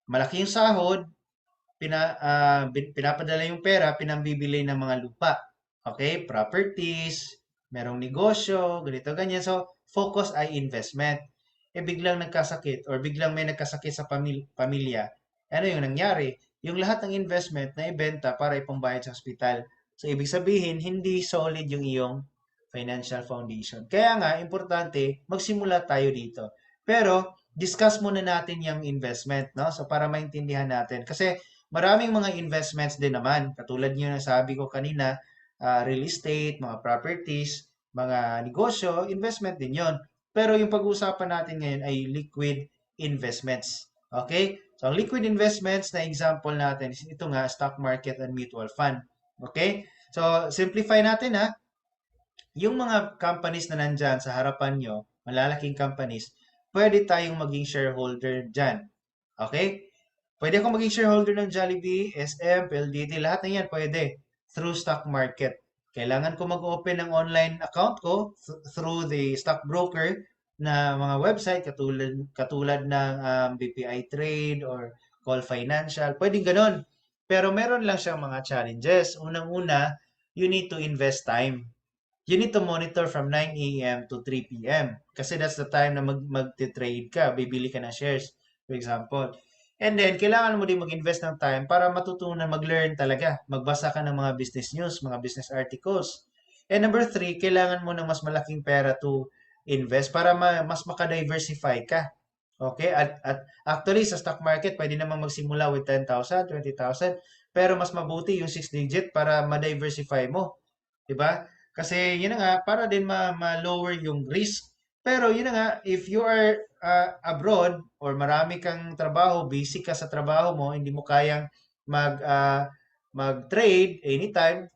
Malaki yung sahod, pinapadala yung pera, pinambibili ng mga lupa. Okay? Properties, merong negosyo, ganito, ganyan. So, focus ay investment. Biglang nagkasakit or biglang may nagkasakit sa pamilya, ano yung nangyari? Yung lahat ng investment na ibenta para ipambayad sa ospital. So, ibig sabihin, hindi solid yung iyong financial foundation. Kaya nga, importante, magsimula tayo dito. Pero, discuss muna natin yung investment, no? So, para maintindihan natin. Kasi, maraming mga investments din naman. Katulad yung nasabi ko kanina, real estate, mga properties, mga negosyo, investment din yon. Pero yung pag-uusapan natin ngayon ay liquid investments. Okay? So, ang liquid investments na example natin is ito nga, stock market and mutual fund. Okay? So, simplify natin ha. Yung mga companies na nandyan sa harapan nyo, malalaking companies, pwede tayong maging shareholder dyan. Okay? Pwede akong maging shareholder ng Jollibee, SM, PLDT, lahat ng yan pwede through stock market. Kailangan ko mag-open ng online account ko through the stockbroker na mga website katulad ng BPI Trade or Call Financial. Pwedeng ganun. Pero meron lang siyang mga challenges. Unang-una, you need to invest time. You need to monitor from 9 a.m. to 3 p.m. Kasi that's the time na mag-trade ka, bibili ka ng shares, for example. And then, kailangan mo din mag-invest ng time para matutunan mag-learn talaga. Magbasa ka ng mga business news, mga business articles. And number three, kailangan mo ng mas malaking pera to invest para mas maka-diversify ka. Okay? At actually, sa stock market, pwede naman magsimula with 10,000, 20,000. Pero mas mabuti yung 6 digit para ma-diversify mo. 'Di ba? Kasi yun na nga, para din ma-lower yung risk. Pero yun na nga, if you are abroad or marami kang trabaho, busy ka sa trabaho mo, hindi mo kayang mag-trade anytime,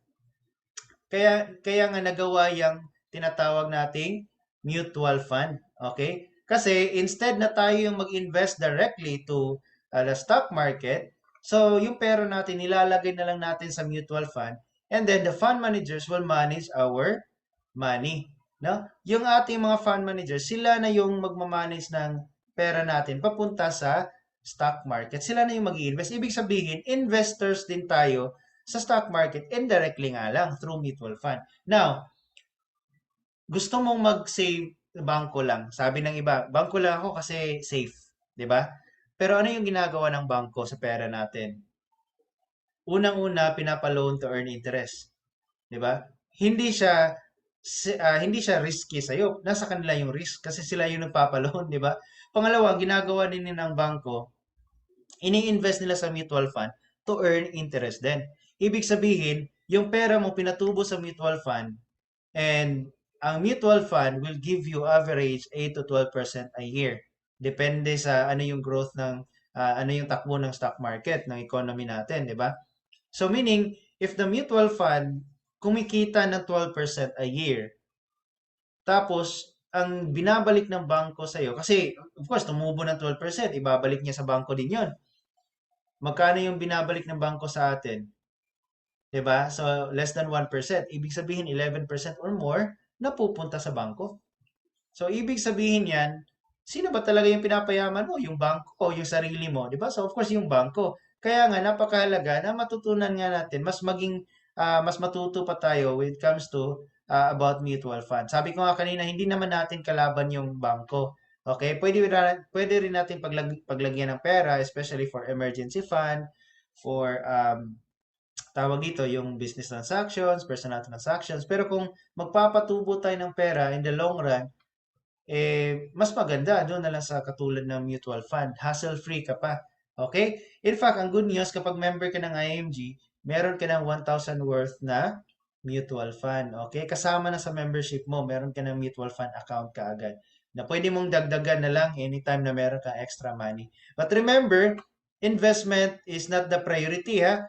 kaya nga nagawa yung tinatawag nating mutual fund. Okay? Kasi instead na tayo yung mag-invest directly to the stock market, so yung pera natin nilalagay na lang natin sa mutual fund and then the fund managers will manage our money. No? Yung ating mga fund managers, sila na yung magmamanage ng pera natin papunta sa stock market. Sila na yung mag-invest. Ibig sabihin, investors din tayo sa stock market indirectly nga lang through mutual fund. Now, gusto mong mag-save bangko lang. Sabi ng iba, bangko lang ako kasi safe. 'Di ba? Pero ano yung ginagawa ng bangko sa pera natin? Unang-una, pinapa-loan to earn interest. 'Di ba? Hindi siya hindi siya risky sa iyo. Nasa kanila yung risk kasi sila yung nagpapa-loan, 'di ba? Pangalawa, ginagawa din ng bangko, ini-invest nila sa mutual fund to earn interest din. Ibig sabihin, yung pera mo pinatubo sa mutual fund and ang mutual fund will give you average 8 to 12% a year. Depende sa ano yung growth ng ano yung takbo ng stock market, ng economy natin, di ba? So meaning, if the mutual fund kumikita ng 12% a year, tapos ang binabalik ng bangko sa iyo, kasi of course, tumubo ng 12%, ibabalik niya sa bangko din yon. Magkano yung binabalik ng bangko sa atin? 'Di ba? So, less than 1%. Ibig sabihin, 11% or more na pupunta sa bangko. So, ibig sabihin yan, sino ba talaga yung pinapayaman mo? Yung bangko o yung sarili mo? 'Di ba? So, of course, yung bangko. Kaya nga, napakahalaga na matutunan nga natin, mas matuto pa tayo when it comes to about mutual fund. Sabi ko nga kanina, hindi naman natin kalaban yung bangko. Okay? Pwede rin natin paglagyan ng pera, especially for emergency fund, for tawag dito yung business transactions, personal transactions. Pero kung magpapatubo tayo ng pera in the long run, mas maganda doon na lang sa katulad ng mutual fund. Hassle-free ka pa. Okay? In fact, ang good news, kapag member ka ng IMG, meron ka ng 1,000 worth na mutual fund. Okay? Kasama na sa membership mo, meron ka ng mutual fund account kaagad na pwede mong dagdagan na lang anytime na meron ka extra money. But remember, investment is not the priority ha.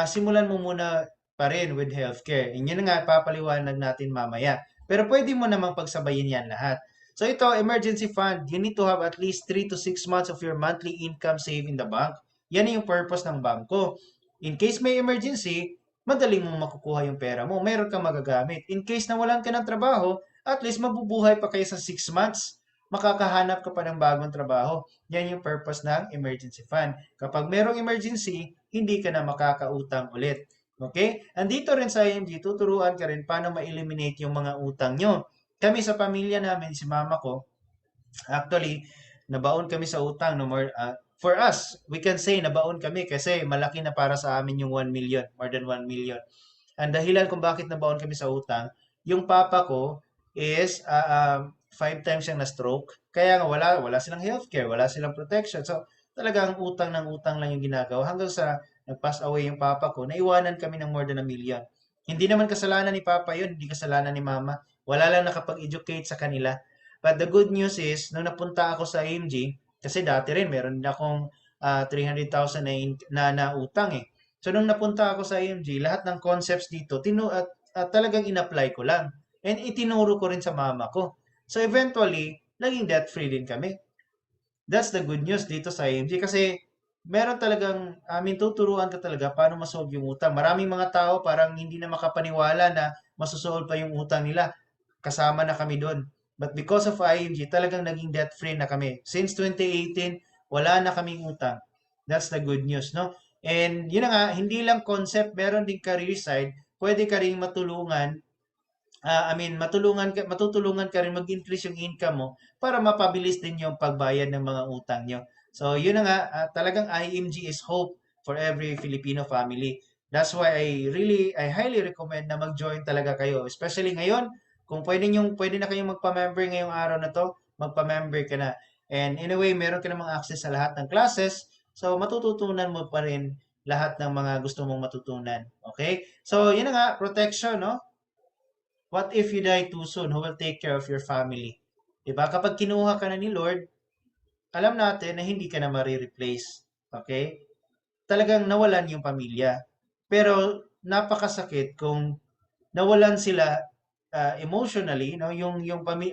Simulan mo muna pa rin with healthcare. Yun na nga, papaliwanag natin mamaya. Pero pwede mo namang pagsabayin yan lahat. So ito, emergency fund, you need to have at least 3 to 6 months of your monthly income saved in the bank. Yan yung purpose ng bangko. In case may emergency, madali mong makukuha yung pera mo. Meron kang magagamit. In case na walan ka ng trabaho, at least mabubuhay pa kayo sa 6 months. Makakahanap ka pa ng bagong trabaho. Yan yung purpose ng emergency fund. Kapag merong emergency, hindi ka na makakautang ulit. Okay? Andito rin sa IMG, tuturuan ka rin paano ma-eliminate yung mga utang nyo. Kami sa pamilya namin, si mama ko, actually, nabaon kami sa utang. No more, for us, we can say nabaon kami kasi malaki na para sa amin yung 1 million, more than 1 million. Ang dahilan kung bakit nabaon kami sa utang, yung papa ko is 5 times siyang na-stroke. Kaya nga wala silang healthcare, wala silang protection. So talagang utang ng utang lang yung ginagawa hanggang sa nag-pass away yung papa ko, naiwanan kami ng more than 1 million. Hindi naman kasalanan ni papa yun, hindi kasalanan ni mama. Wala lang nakapag-educate sa kanila. But the good news is, nung napunta ako sa AMG, kasi dati rin meron din akong 300,000 na utang eh. So, nung napunta ako sa IMG, lahat ng concepts dito, at talagang in-apply ko lang. And itinuro ko rin sa mama ko. So, eventually, naging debt-free din kami. That's the good news dito sa IMG kasi meron talagang, tuturuan ka talaga paano masolve yung utang. Maraming mga tao parang hindi na makapaniwala na masosolve pa yung utang nila. Kasama na kami doon. But because of IMG, talagang naging debt-free na kami. Since 2018, wala na kaming utang. That's the good news, no? And yun na nga, hindi lang concept, meron din career side. Pwede ka rin matulungan, matutulungan ka rin mag-increase yung income mo para mapabilis din yung pagbayad ng mga utang nyo. So, yun na nga, talagang IMG is hope for every Filipino family. That's why I highly recommend na mag-join talaga kayo. Especially ngayon, kung pwede na kayong magpa-member ngayong araw na to, magpa-member ka na. And anyway, meron ka namang access sa lahat ng classes. So, matututunan mo pa rin lahat ng mga gusto mong matutunan. Okay? So, yun na nga, protection, no? What if you die too soon? Who will take care of your family? Diba? Kapag kinuha ka na ni Lord, alam natin na hindi ka na marireplace. Okay? Talagang nawalan yung pamilya. Pero napakasakit kung nawalan sila emotionally, no? Yung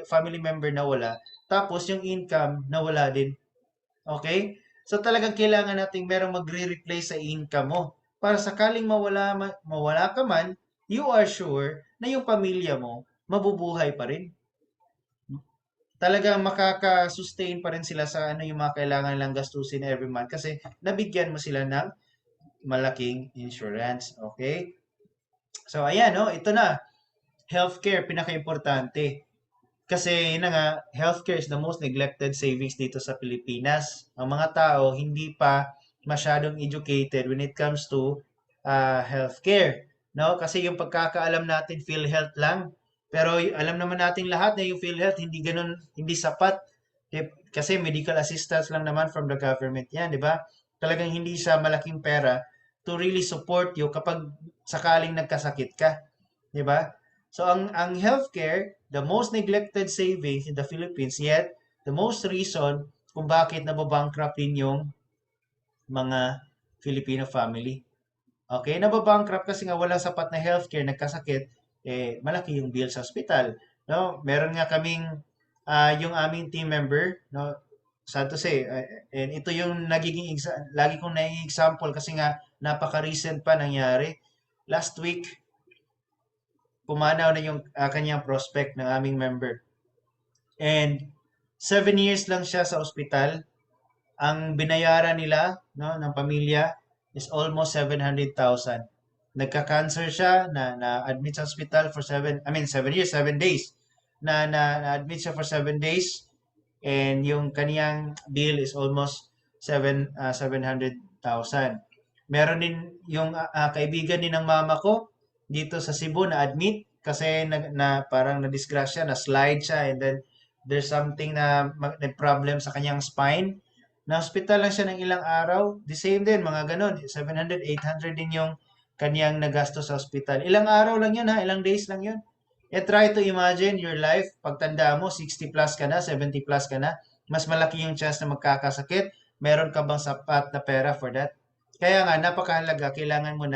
family member nawala, tapos yung income nawala din. Okay? So talagang kailangan nating merong magre-replace sa income mo. Para sakaling mawala ka man, you are sure na yung pamilya mo mabubuhay pa rin. Talagang makaka-sustain pa rin sila sa ano yung mga kailangan lang gastusin every month kasi nabigyan mo sila ng malaking insurance. Okay? So ayan, no? Ito na. Healthcare, pinaka-importante. Kasi yun na nga, healthcare is the most neglected savings dito sa Pilipinas. Ang mga tao hindi pa masyadong educated when it comes to healthcare. No? Kasi yung pagkakaalam natin, PhilHealth lang. Pero alam naman natin lahat na yung PhilHealth hindi ganun, hindi sapat. Kasi medical assistance lang naman from the government yan, di ba? Talagang hindi siya malaking pera to really support you kapag sakaling nagkasakit ka. Di ba? So ang healthcare, the most neglected savings in the Philippines, yet the most reason kung bakit nababankrupt din yung mga Filipino family. Okay, nababankrupt kasi nga walang sapat na healthcare, nagkasakit, malaki yung bill sa hospital. No, meron nga kaming yung aming team member, no, sad to say, and ito yung lagi kong nai-example kasi nga napaka-recent pa nangyari. Last week, pumanaw na yung kanyang prospect ng aming member. And 7 years lang siya sa ospital. Ang binayaran nila, no, ng pamilya is almost 700,000. Nagka-cancer siya na admit sa hospital for 7 years, 7 days. Na admit siya for 7 days and yung kaniyang bill is almost 700,000. Meron din yung kaibigan din ng mama ko dito sa Cebu na admit kasi parang na-disgrasya, na-slide siya and then there's something na problem sa kanyang spine. Na-hospital lang siya ng ilang araw. The same din, mga ganun. 700, 800 din yung kaniyang nagasto sa hospital. Ilang araw lang yun ha, ilang days lang yun. Try to imagine your life, pagtanda mo, 60 plus ka na, 70 plus ka na, mas malaki yung chance na magkakasakit. Meron ka bang sapat na pera for that? Kaya nga, napakahalaga, kailangan mo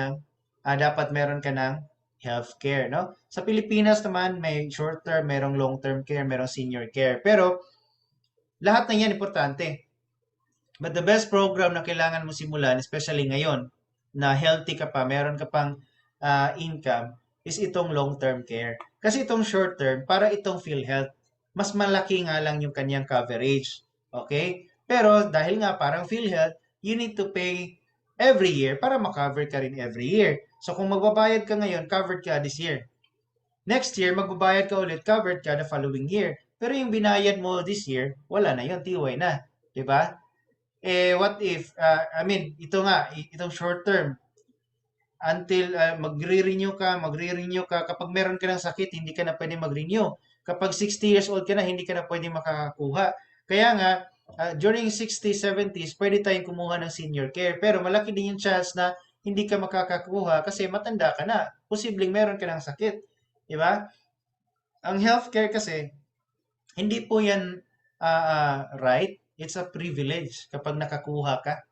dapat meron ka ng healthcare, no? Sa Pilipinas naman, may short term, merong long term care, merong senior care. Pero, lahat ng yan importante. But the best program na kailangan mo simulan, especially ngayon, na healthy ka pa, meron ka pang income, is itong long-term care. Kasi itong short-term, para itong PhilHealth, mas malaki nga lang yung kanyang coverage. Okay? Pero dahil nga parang PhilHealth, you need to pay every year para makover ka rin every year. So kung magbabayad ka ngayon, covered ka this year. Next year, magbabayad ka ulit, covered ka the following year. Pero yung binayad mo this year, wala na yun, tiway na. 'Di ba? What if, ito nga, itong short term, until magre-renew ka, kapag meron ka ng sakit, hindi ka na pwede mag-renew. Kapag 60 years old ka na, hindi ka na pwede makakakuha. Kaya nga, during 60s, 70s, pwede tayong kumuha ng senior care. Pero malaki din yung chance na hindi ka makakakuha kasi matanda ka na. Posibleng meron ka ng sakit. Di ba? Ang healthcare kasi, hindi po yan right. It's a privilege kapag nakakuha ka.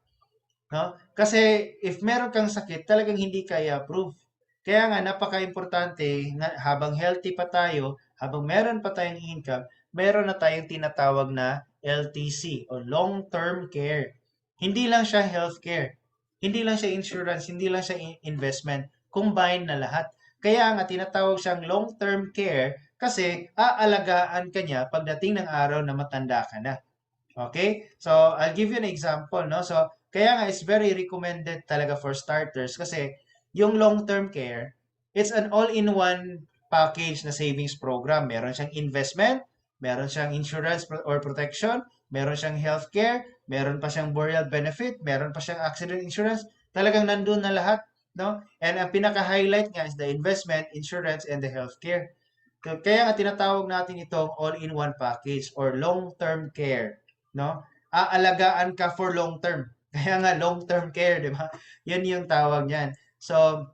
No? Kasi if meron kang sakit, talagang hindi ka i-approve. Kaya nga, napaka-importante na habang healthy pa tayo, habang meron pa tayong income, meron na tayong tinatawag na LTC o long-term care. Hindi lang siya healthcare. Hindi lang siya insurance, hindi lang siya investment. Combine na lahat. Kaya nga, tinatawag siyang long-term care kasi aalagaan ka niya pagdating ng araw na matanda ka na. Okay? So, I'll give you an example, no? So, kaya nga, it's very recommended talaga for starters kasi yung long-term care, it's an all-in-one package na savings program. Meron siyang investment, meron siyang insurance or protection, meron siyang healthcare, meron pa siyang burial benefit, meron pa siyang accident insurance. Talagang nandun na lahat, no? And ang pinaka-highlight nga is the investment, insurance, and the healthcare. Kaya nga tinatawag natin itong all-in-one package or long-term care, no? Aalagaan ka for long term. Kaya nga long-term care, di ba? Yan yung tawag niyan. So,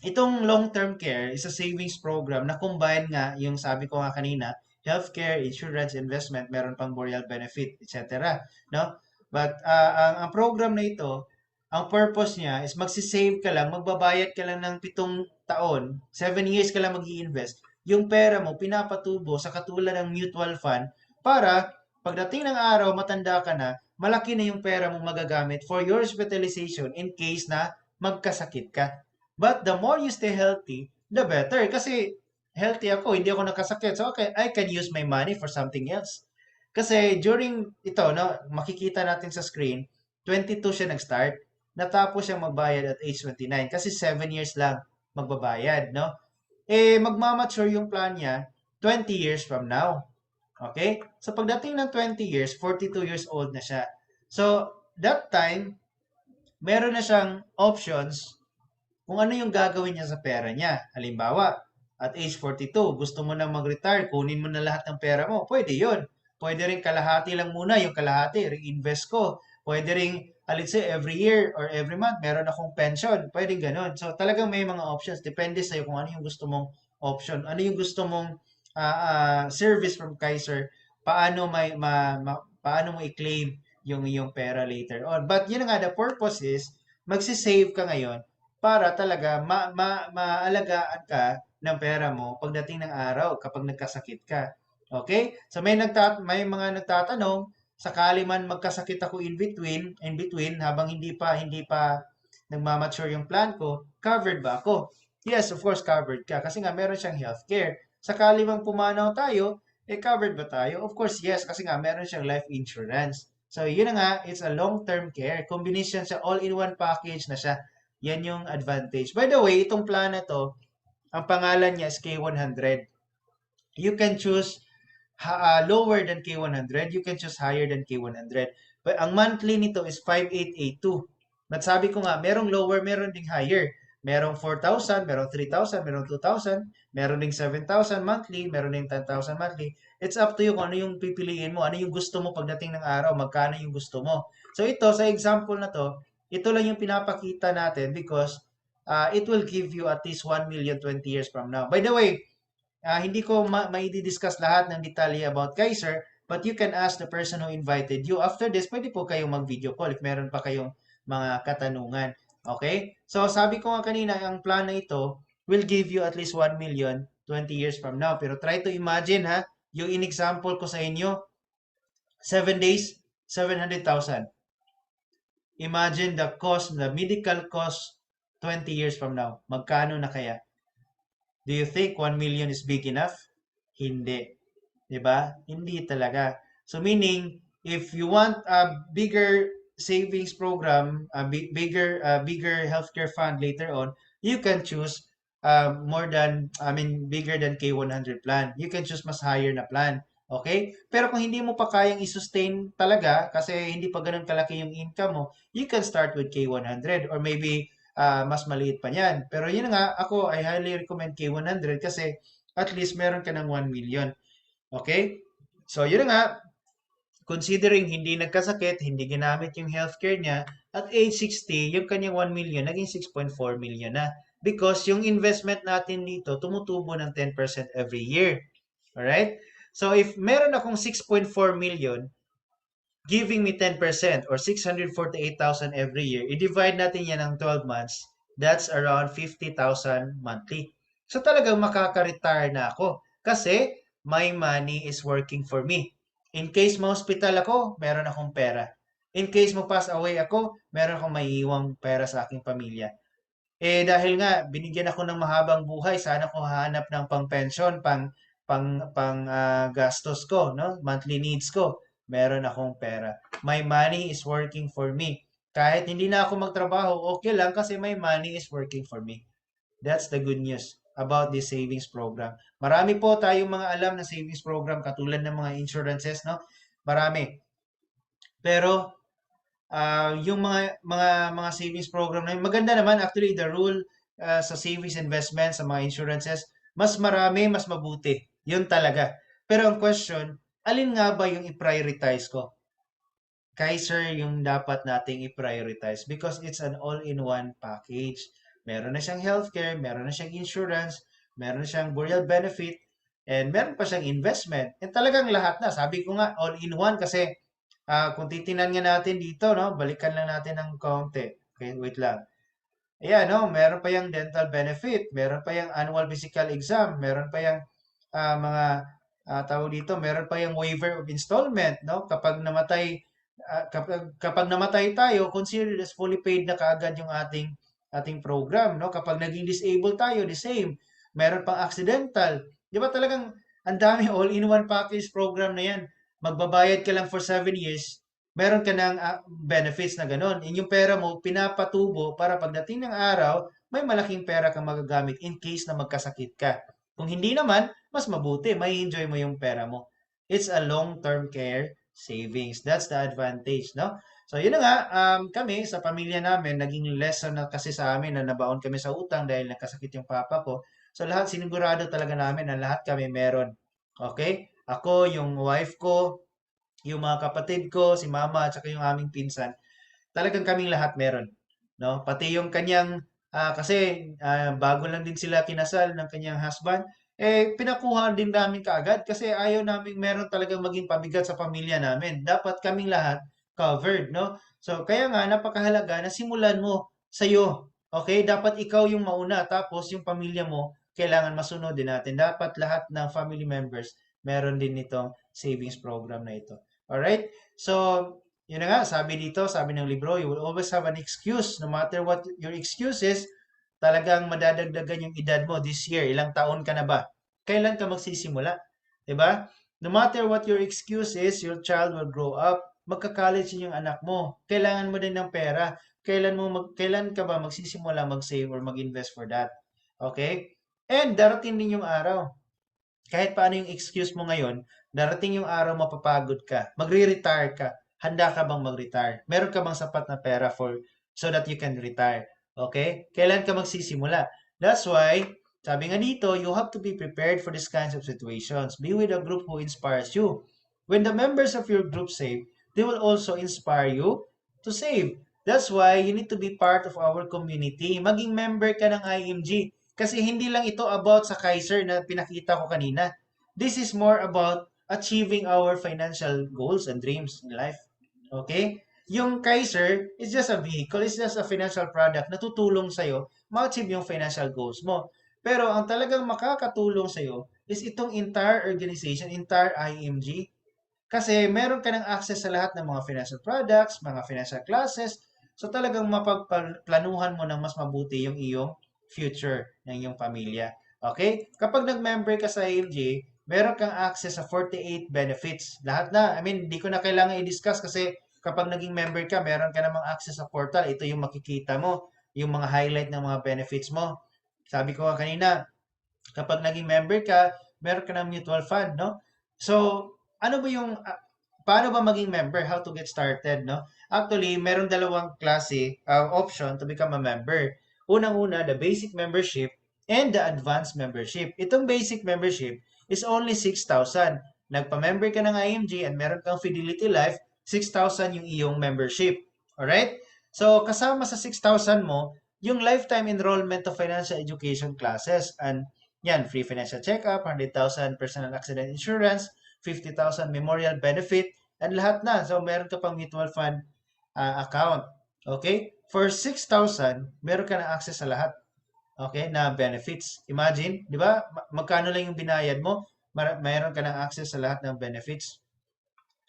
itong long-term care is a savings program na combine nga yung sabi ko nga kanina, healthcare, insurance, investment, meron pang burial benefit, etc. No? But ang program na ito, ang purpose niya is magsisave ka lang, magbabayad ka lang ng 7 taon, 7 years ka lang mag-i-invest. Yung pera mo, pinapatubo sa katulad ng mutual fund para pagdating ng araw, matanda ka na, malaki na yung pera mong magagamit for your hospitalization in case na magkasakit ka. But the more you stay healthy, the better. Kasi healthy ako, hindi ako nakasakit. So, okay, I can use my money for something else. Kasi during ito, no, makikita natin sa screen, 22 siya nag-start. Natapos siyang magbayad at age 29 kasi 7 years lang magbabayad, no? Magmamature yung plan niya 20 years from now. Okay? So, pagdating ng 20 years, 42 years old na siya. So, that time, meron na siyang options kung ano yung gagawin niya sa pera niya. Halimbawa, at age 42, gusto mo na mag-retire, kunin mo na lahat ng pera mo. Pwede yun. Pwede rin kalahati lang muna, yung kalahati, reinvest ko. Pwede rin, let's say, every year or every month, meron akong pension. Pwede ganun. So, talagang may mga options. Depende sa'yo kung ano yung gusto mong option. Ano yung gusto mong service from Kaiser. Paano mo i-claim yung pera later on. But yun nga, the purpose is, magsisave ka ngayon para talaga maalagaan ka ng pera mo pagdating ng araw kapag nagkasakit ka. Okay? So may mga nagtatanong, sakali man magkasakit ako in between habang hindi pa nagmamature yung plan ko, covered ba ako? Yes, of course covered ka kasi nga meron siyang healthcare. Sakali mang pumanaw tayo, covered ba tayo? Of course, yes, kasi nga meron siyang life insurance. So, yun na nga, it's a long-term care. Combination siya, all-in-one package na siya. Yan yung advantage. By the way, itong plan na to, ang pangalan niya is K100. You can choose lower than K100. You can choose higher than K100. But ang monthly nito is 5,882. But sabi ko nga, merong lower, meron ding higher. Merong 4,000, merong 3,000, merong 2,000, meron ding 7,000 monthly, meron ding 10,000 monthly. It's up to you kung ano yung pipiliin mo, ano yung gusto mo pagdating ng araw, magkano yung gusto mo. So ito, sa example na to, ito lang yung pinapakita natin because it will give you at least 1 million 20 years from now. By the way, hindi ko mai-discuss lahat ng detalye about Kaiser, but you can ask the person who invited you. After this, pwede po kayong mag-video call if meron pa kayong mga katanungan. Okay? So, sabi ko nga kanina, ang plan na ito will give you at least 1 million 20 years from now. Pero try to imagine, ha, yung in-example ko sa inyo, 7 days, 700,000. Imagine the medical cost 20 years from now. Magkano na kaya? Do you think 1 million is big enough? Hindi. 'Di ba? Hindi talaga. So meaning, if you want a bigger savings program, bigger healthcare fund later on, you can choose bigger than K100 plan. You can choose mas higher na plan. Okay? Pero kung hindi mo pa kayang i-sustain talaga kasi hindi pa ganun kalaki yung income mo, you can start with K100 or maybe mas maliit pa niyan. Pero yun nga, ako, I highly recommend K100 kasi at least meron ka ng 1 million. Okay? So, yun na nga, considering hindi nagkasakit, hindi ginamit yung healthcare niya, at age 60, yung kanyang 1 million, naging 6.4 million na. Because yung investment natin dito, tumutubo ng 10% every year. Alright? So, if meron akong 6.4 million, giving me 10% or 648,000 every year, i-divide natin yan ng 12 months, that's around 50,000 monthly. So talagang makaka-retire na ako kasi my money is working for me. In case ma-hospital ako, meron akong pera. In case mo-pass away ako, meron akong maiiwang pera sa aking pamilya. Dahil nga binigyan ako ng mahabang buhay, sana ko hahanap ng pang-pension, gastos ko, no? Monthly needs ko. Meron akong pera. My money is working for me. Kahit hindi na ako magtrabaho, okay lang kasi my money is working for me. That's the good news about this savings program. Marami po tayong mga alam na savings program katulad ng mga insurances, no? Marami. Pero yung mga savings program na yun, maganda naman actually the rule sa savings investment sa mga insurances, mas marami, mas mabuti. Yun talaga. Pero ang question, alin nga ba yung i-prioritize ko? Kaiser yung dapat nating i-prioritize because it's an all-in-one package. Meron na siyang healthcare, meron na siyang insurance, meron na siyang burial benefit, and meron pa siyang investment. And talagang lahat na. Sabi ko nga, all-in-one kasi kung titingnan nga natin dito, no, balikan lang natin ng konti. Okay, wait lang. Ayan, no, meron pa yung dental benefit, meron pa yung annual physical exam, meron pa yung mga tawag dito, meron pa yung waiver of installment, no? Kapag namatay tayo, considered as fully paid na kaagad yung ating program, no? Kapag naging disabled tayo, the same. Meron pang accidental. 'Di ba talagang ang dami all-in-one package program na 'yan. Magbabayad ka lang for 7 years, meron ka ng benefits na ganun. Yung pera mo, pinapatubo para pagdating ng araw, may malaking pera kang magagamit in case na magkasakit ka. Kung hindi naman, mas mabuti, may enjoy mo yung pera mo. It's a long-term care savings. That's the advantage, no? So, yun na nga, kami sa pamilya namin, naging lesson na kasi sa amin na nabaon kami sa utang dahil nagkasakit yung papa ko. So, lahat, sinigurado talaga namin na lahat kami meron. Okay? Ako, yung wife ko, yung mga kapatid ko, si mama, at saka yung aming pinsan, talagang kaming lahat meron. No? Pati yung kanyang, kasi bago lang din sila kinasal ng kanyang husband, pinakuha din namin kaagad kasi ayaw namin meron talagang maging pabigat sa pamilya namin. Dapat kaming lahat covered, no? So, kaya nga, napakahalaga na simulan mo sa'yo. Okay? Dapat ikaw yung mauna, tapos yung pamilya mo, kailangan masunod din natin. Dapat lahat ng family members meron din itong savings program na ito. Alright? So, yun na nga, sabi dito, sabi ng libro, you will always have an excuse. No matter what your excuse is, talagang madadagdagan yung edad mo this year. Ilang taon ka na ba? Kailan ka magsisimula? 'Di ba? No matter what your excuse is, your child will grow up. Magka-college yung anak mo. Kailangan mo din ng pera. Kailan ka ba magsisimula mag-save or mag-invest for that? Okay? And darating din yung araw kahit paano yung excuse mo ngayon, darating yung araw mapapagod ka, magre-retire ka. Handa ka bang mag-retire? Meron ka bang sapat na pera so that you can retire? Okay? Kailan ka magsisimula? That's why, sabi nga dito, you have to be prepared for these kinds of situations. Be with a group who inspires you. When the members of your group save, they will also inspire you to save. That's why you need to be part of our community. Maging member ka ng IMG. Kasi hindi lang ito about sa Kaiser na pinakita ko kanina. This is more about achieving our financial goals and dreams in life. Okay? Yung Kaiser is just a vehicle, it's just a financial product na tutulong sa'yo ma-achieve yung financial goals mo. Pero ang talagang makakatulong sa'yo is itong entire organization, entire IMG. Kasi meron ka ng access sa lahat ng mga financial products, mga financial classes. So talagang mapagplanuhan mo ng mas mabuti yung iyong future ng iyong pamilya. Okay? Kapag nag-member ka sa AMG, meron kang access sa 48 benefits. Lahat na. I mean, hindi ko na kailangan i-discuss kasi kapag naging member ka, meron ka namang access sa portal. Ito yung makikita mo, yung mga highlight ng mga benefits mo. Sabi ko kanina, kapag naging member ka, meron ka ng mutual fund, no? So, ano ba yung, paano ba maging member? How to get started, no? Actually, meron dalawang klase, option to become a member. Unang-una, the basic membership and the advanced membership. Itong basic membership is only 6,000. Nagpa-member ka ng IMG and meron kang Fidelity Life, 6,000 yung iyong membership. Alright? So, kasama sa 6,000 mo, yung lifetime enrollment of financial education classes. And yan, free financial checkup, 100,000 personal accident insurance, 50,000 memorial benefit, and lahat na. So, meron ka pang mutual fund account. Okay? For 6,000, meron ka na access sa lahat. Okay? Na benefits. Imagine, di ba? Magkano lang yung binayad mo, mayroon ka ng access sa lahat ng benefits.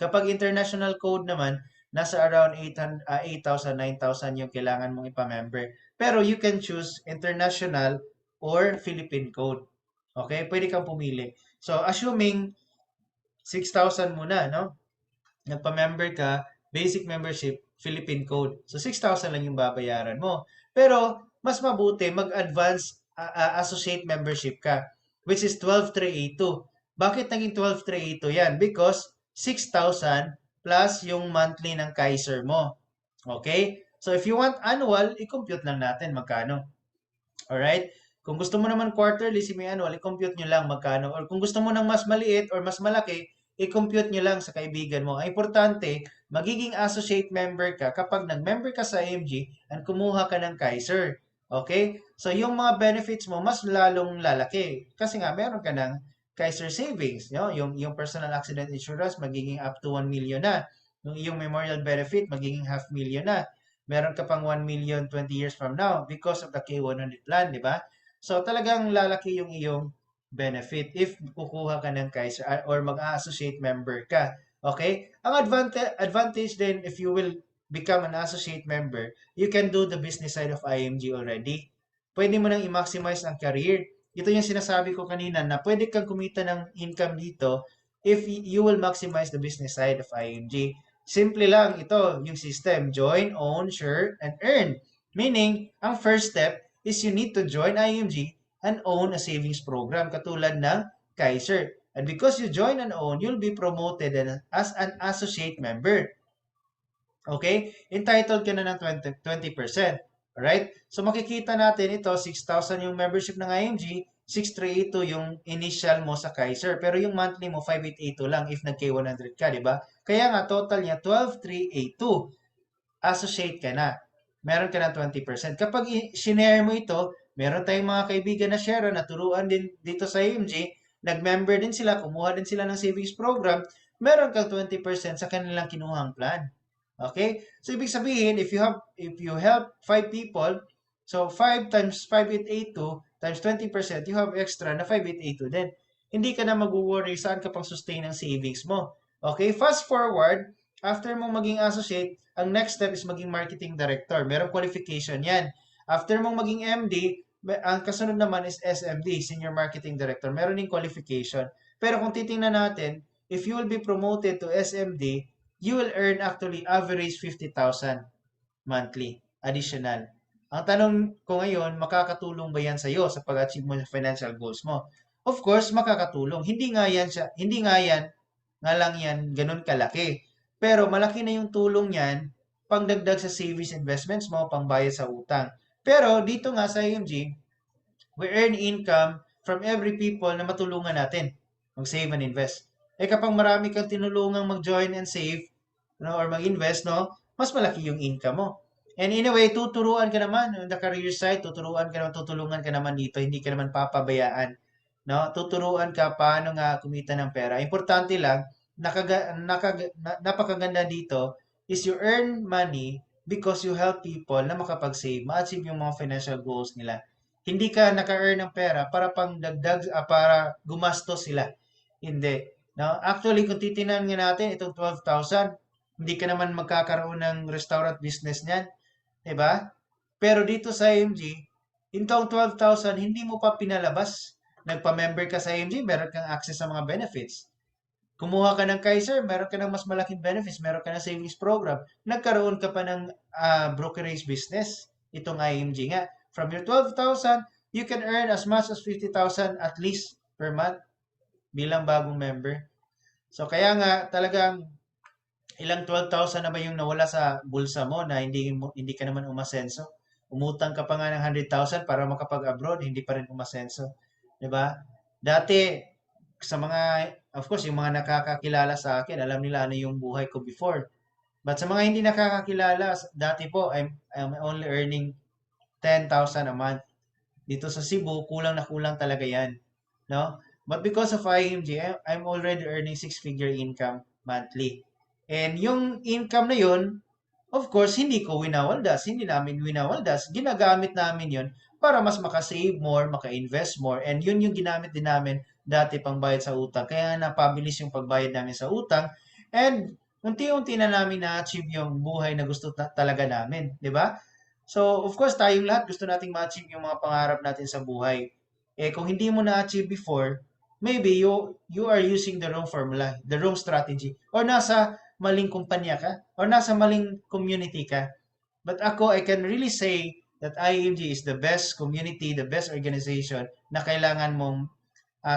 Kapag international code naman, nasa around 8,000, 9,000 yung kailangan mong ipamember. Pero you can choose international or Philippine code. Okay? Pwede kang pumili. So, assuming 6,000 muna, no? Nagpa-member ka, basic membership, Philippine code. So, 6,000 lang yung babayaran mo. Pero, mas mabuti, mag-advance associate membership ka, which is 12,382. Bakit naging 12,382 yan? Because 6,000 plus yung monthly ng Kaiser mo. Okay? So, if you want annual, i-compute lang natin magkano. Alright? Kung gusto mo naman quarterly, semi-annual, i-compute nyo lang magkano. Or kung gusto mo ng mas maliit or mas malaki, i-compute nyo lang sa kaibigan mo. Ang importante, magiging associate member ka kapag nag-member ka sa AMG at kumuha ka ng Kaiser. Okay? So, yung mga benefits mo, mas lalong lalaki. Kasi nga, meron ka ng Kaiser Savings. No? Yung personal accident insurance, magiging up to 1 million na. Yung memorial benefit, magiging 500,000 na. Meron ka pang 1 million 20 years from now because of the K100 plan, di ba? So, talagang lalaki yung iyong benefit if kukuha ka ng Kaiser or mag-associate member ka. Okay? Ang advantage din if you will become an associate member, you can do the business side of IMG already. Pwede mo nang i-maximize ang career. Ito yung sinasabi ko kanina na pwede kang kumita ng income dito if you will maximize the business side of IMG. Simple lang ito, yung system. Join, own, share, and earn. Meaning, ang first step is you need to join IMG and own a savings program katulad ng Kaiser. And because you join and own, you'll be promoted as an associate member. Okay? Entitled ka na ng 20%. Alright? So makikita natin ito, 6,000 yung membership ng IMG, 6,382 yung initial mo sa Kaiser. Pero yung monthly mo, 5,882 lang if nag-K100 ka, di ba? Kaya nga, total niya, 12,382. Associate ka na. Meron ka ng 20%. Kapag sinare mo ito, meron tayong mga kaibigan na share na turuan din dito sa IMG, nag-member din sila, kumuha din sila ng savings program, meron kang 20% sa kanilang kinuhang plan. Okay? So, ibig sabihin, if you help 5 people, so 5 times 5,882 times 20%, you have extra na 5,882 din. Hindi ka na mag-worry saan ka pang sustain ang savings mo. Okay? Fast forward, after mong maging associate, ang next step is maging marketing director. Merong qualification yan. After mong maging MD, ang kasunod naman is SMD, Senior Marketing Director. Meron din qualification. Pero kung titingnan natin, if you will be promoted to SMD, you will earn actually average 50,000 monthly additional. Ang tanong ko ngayon, makakatulong ba yan sa iyo sa pag-achieve mo ng financial goals mo? Of course, makakatulong. Hindi nga lang yan ganun kalaki. Pero malaki na yung tulong niyan pangdagdag sa savings investments mo, pangbayad sa utang. Pero dito nga sa IMG, we earn income from every people na matulungan natin mag-save and invest. Kapag marami kang tinulungang mag-join and save, no, or mag-invest, no, mas malaki yung income mo. And anyway, tuturuan ka naman on the career side, tutulungan ka naman dito, hindi ka naman papabayaan. No? Tuturuan ka paano nga kumita ng pera. Importante lang, napakaganda dito is you earn money because you help people na makapag-save, ma-achieve yung mga financial goals nila. Hindi ka naka-earn ng pera para pang dagdag, para gumastos sila. Hindi. No? Actually, kung titingnan nga natin, itong 12,000, hindi ka naman magkakaroon ng restaurant business niyan. Diba? Pero dito sa IMG, itong 12,000, hindi mo pa pinalabas. Nagpa-member ka sa IMG, meron kang access sa mga benefits. Kumuha ka ng Kaiser, meron ka ng mas malaking benefits, meron ka ng savings program. Nagkaroon ka pa ng brokerage business, itong IMG nga. From your 12,000, you can earn as much as 50,000 at least per month bilang bagong member. So kaya nga talagang ilang 12,000 na ba yung nawala sa bulsa mo na hindi ka naman umasenso? Umutang ka pa nga ng 100,000 para makapag-abroad, hindi pa rin umasenso. 'Di ba? Dati sa mga of course yung mga nakakakilala sa akin, alam nila ano yung buhay ko before. But sa mga hindi nakakakilala, dati po I'm only earning 10,000 a month. Dito sa Cebu, kulang na kulang talaga 'yan, no? But because of IMG, I'm already earning six-figure income monthly. And yung income na yun, of course, hindi ko winawaldas, hindi namin winawaldas. Ginagamit namin yun para mas makasave more, maka-invest more. And yun yung ginamit din namin dati pang bayad sa utang. Kaya napabilis yung pagbayad namin sa utang. And unti-unti na namin na-achieve yung buhay na gusto talaga namin. Di ba? So, of course, tayong lahat gusto nating ma-achieve yung mga pangarap natin sa buhay. Eh, kung hindi mo na-achieve before, maybe you are using the wrong formula, the wrong strategy, or nasa maling kumpanya ka, or nasa maling community ka. But ako, I can really say that IMG is the best community, the best organization na kailangan mong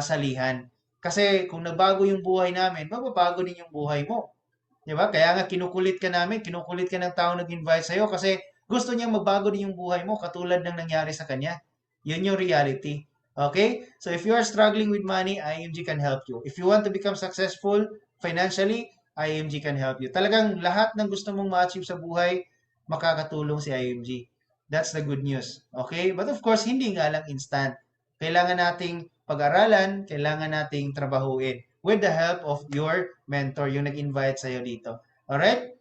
salihan. Kasi kung nagbago yung buhay namin, magbabago din yung buhay mo. Di ba? Kaya nga kinukulit ka namin, kinukulit ka ng tao nag-invite sa'yo kasi gusto niyang magbago din yung buhay mo katulad ng nangyari sa kanya. Yun yung reality. Okay? So if you are struggling with money, IMG can help you. If you want to become successful financially, IMG can help you. Talagang lahat ng gusto mong ma-achieve sa buhay, makakatulong si IMG. That's the good news. Okay? But of course, hindi nga lang instant. Kailangan nating pag-aralan, kailangan nating trabahuin with the help of your mentor, yung nag-invite sa'yo dito. Alright?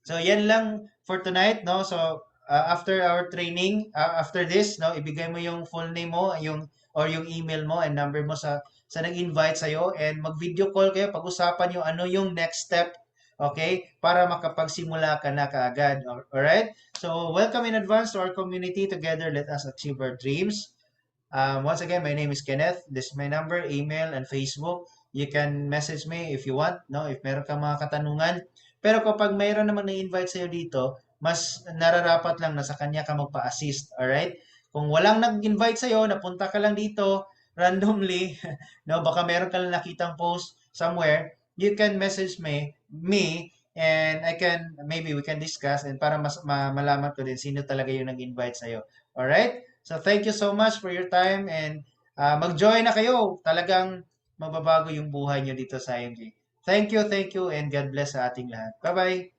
So, yan lang for tonight, no? So, after our training, after this, no, ibigay mo yung full name mo, yung email mo and number mo sa nag-invite sa'yo and mag-video call kayo, pag-usapan yung ano yung next step, okay? Para makapagsimula ka na kaagad. Alright? So, welcome in advance to our community. Together, let us achieve our dreams. Once again, my name is Kenneth. This is my number, email, and Facebook. You can message me if you want, no? If meron kang mga katanungan. Pero kapag mayroon namang na-invite sa'yo dito, mas nararapat lang na sa kanya ka magpa-assist, alright? Kung walang nag-invite sa'yo, napunta ka lang dito randomly, no? Baka meron ka lang nakitang post somewhere, you can message me, and maybe we can discuss and para mas malaman ko din sino talaga yung nag-invite sa'yo. Alright? So thank you so much for your time and mag-join na kayo. Talagang mababago yung buhay nyo dito sa IMG. Thank you, and God bless sa ating lahat. Bye-bye!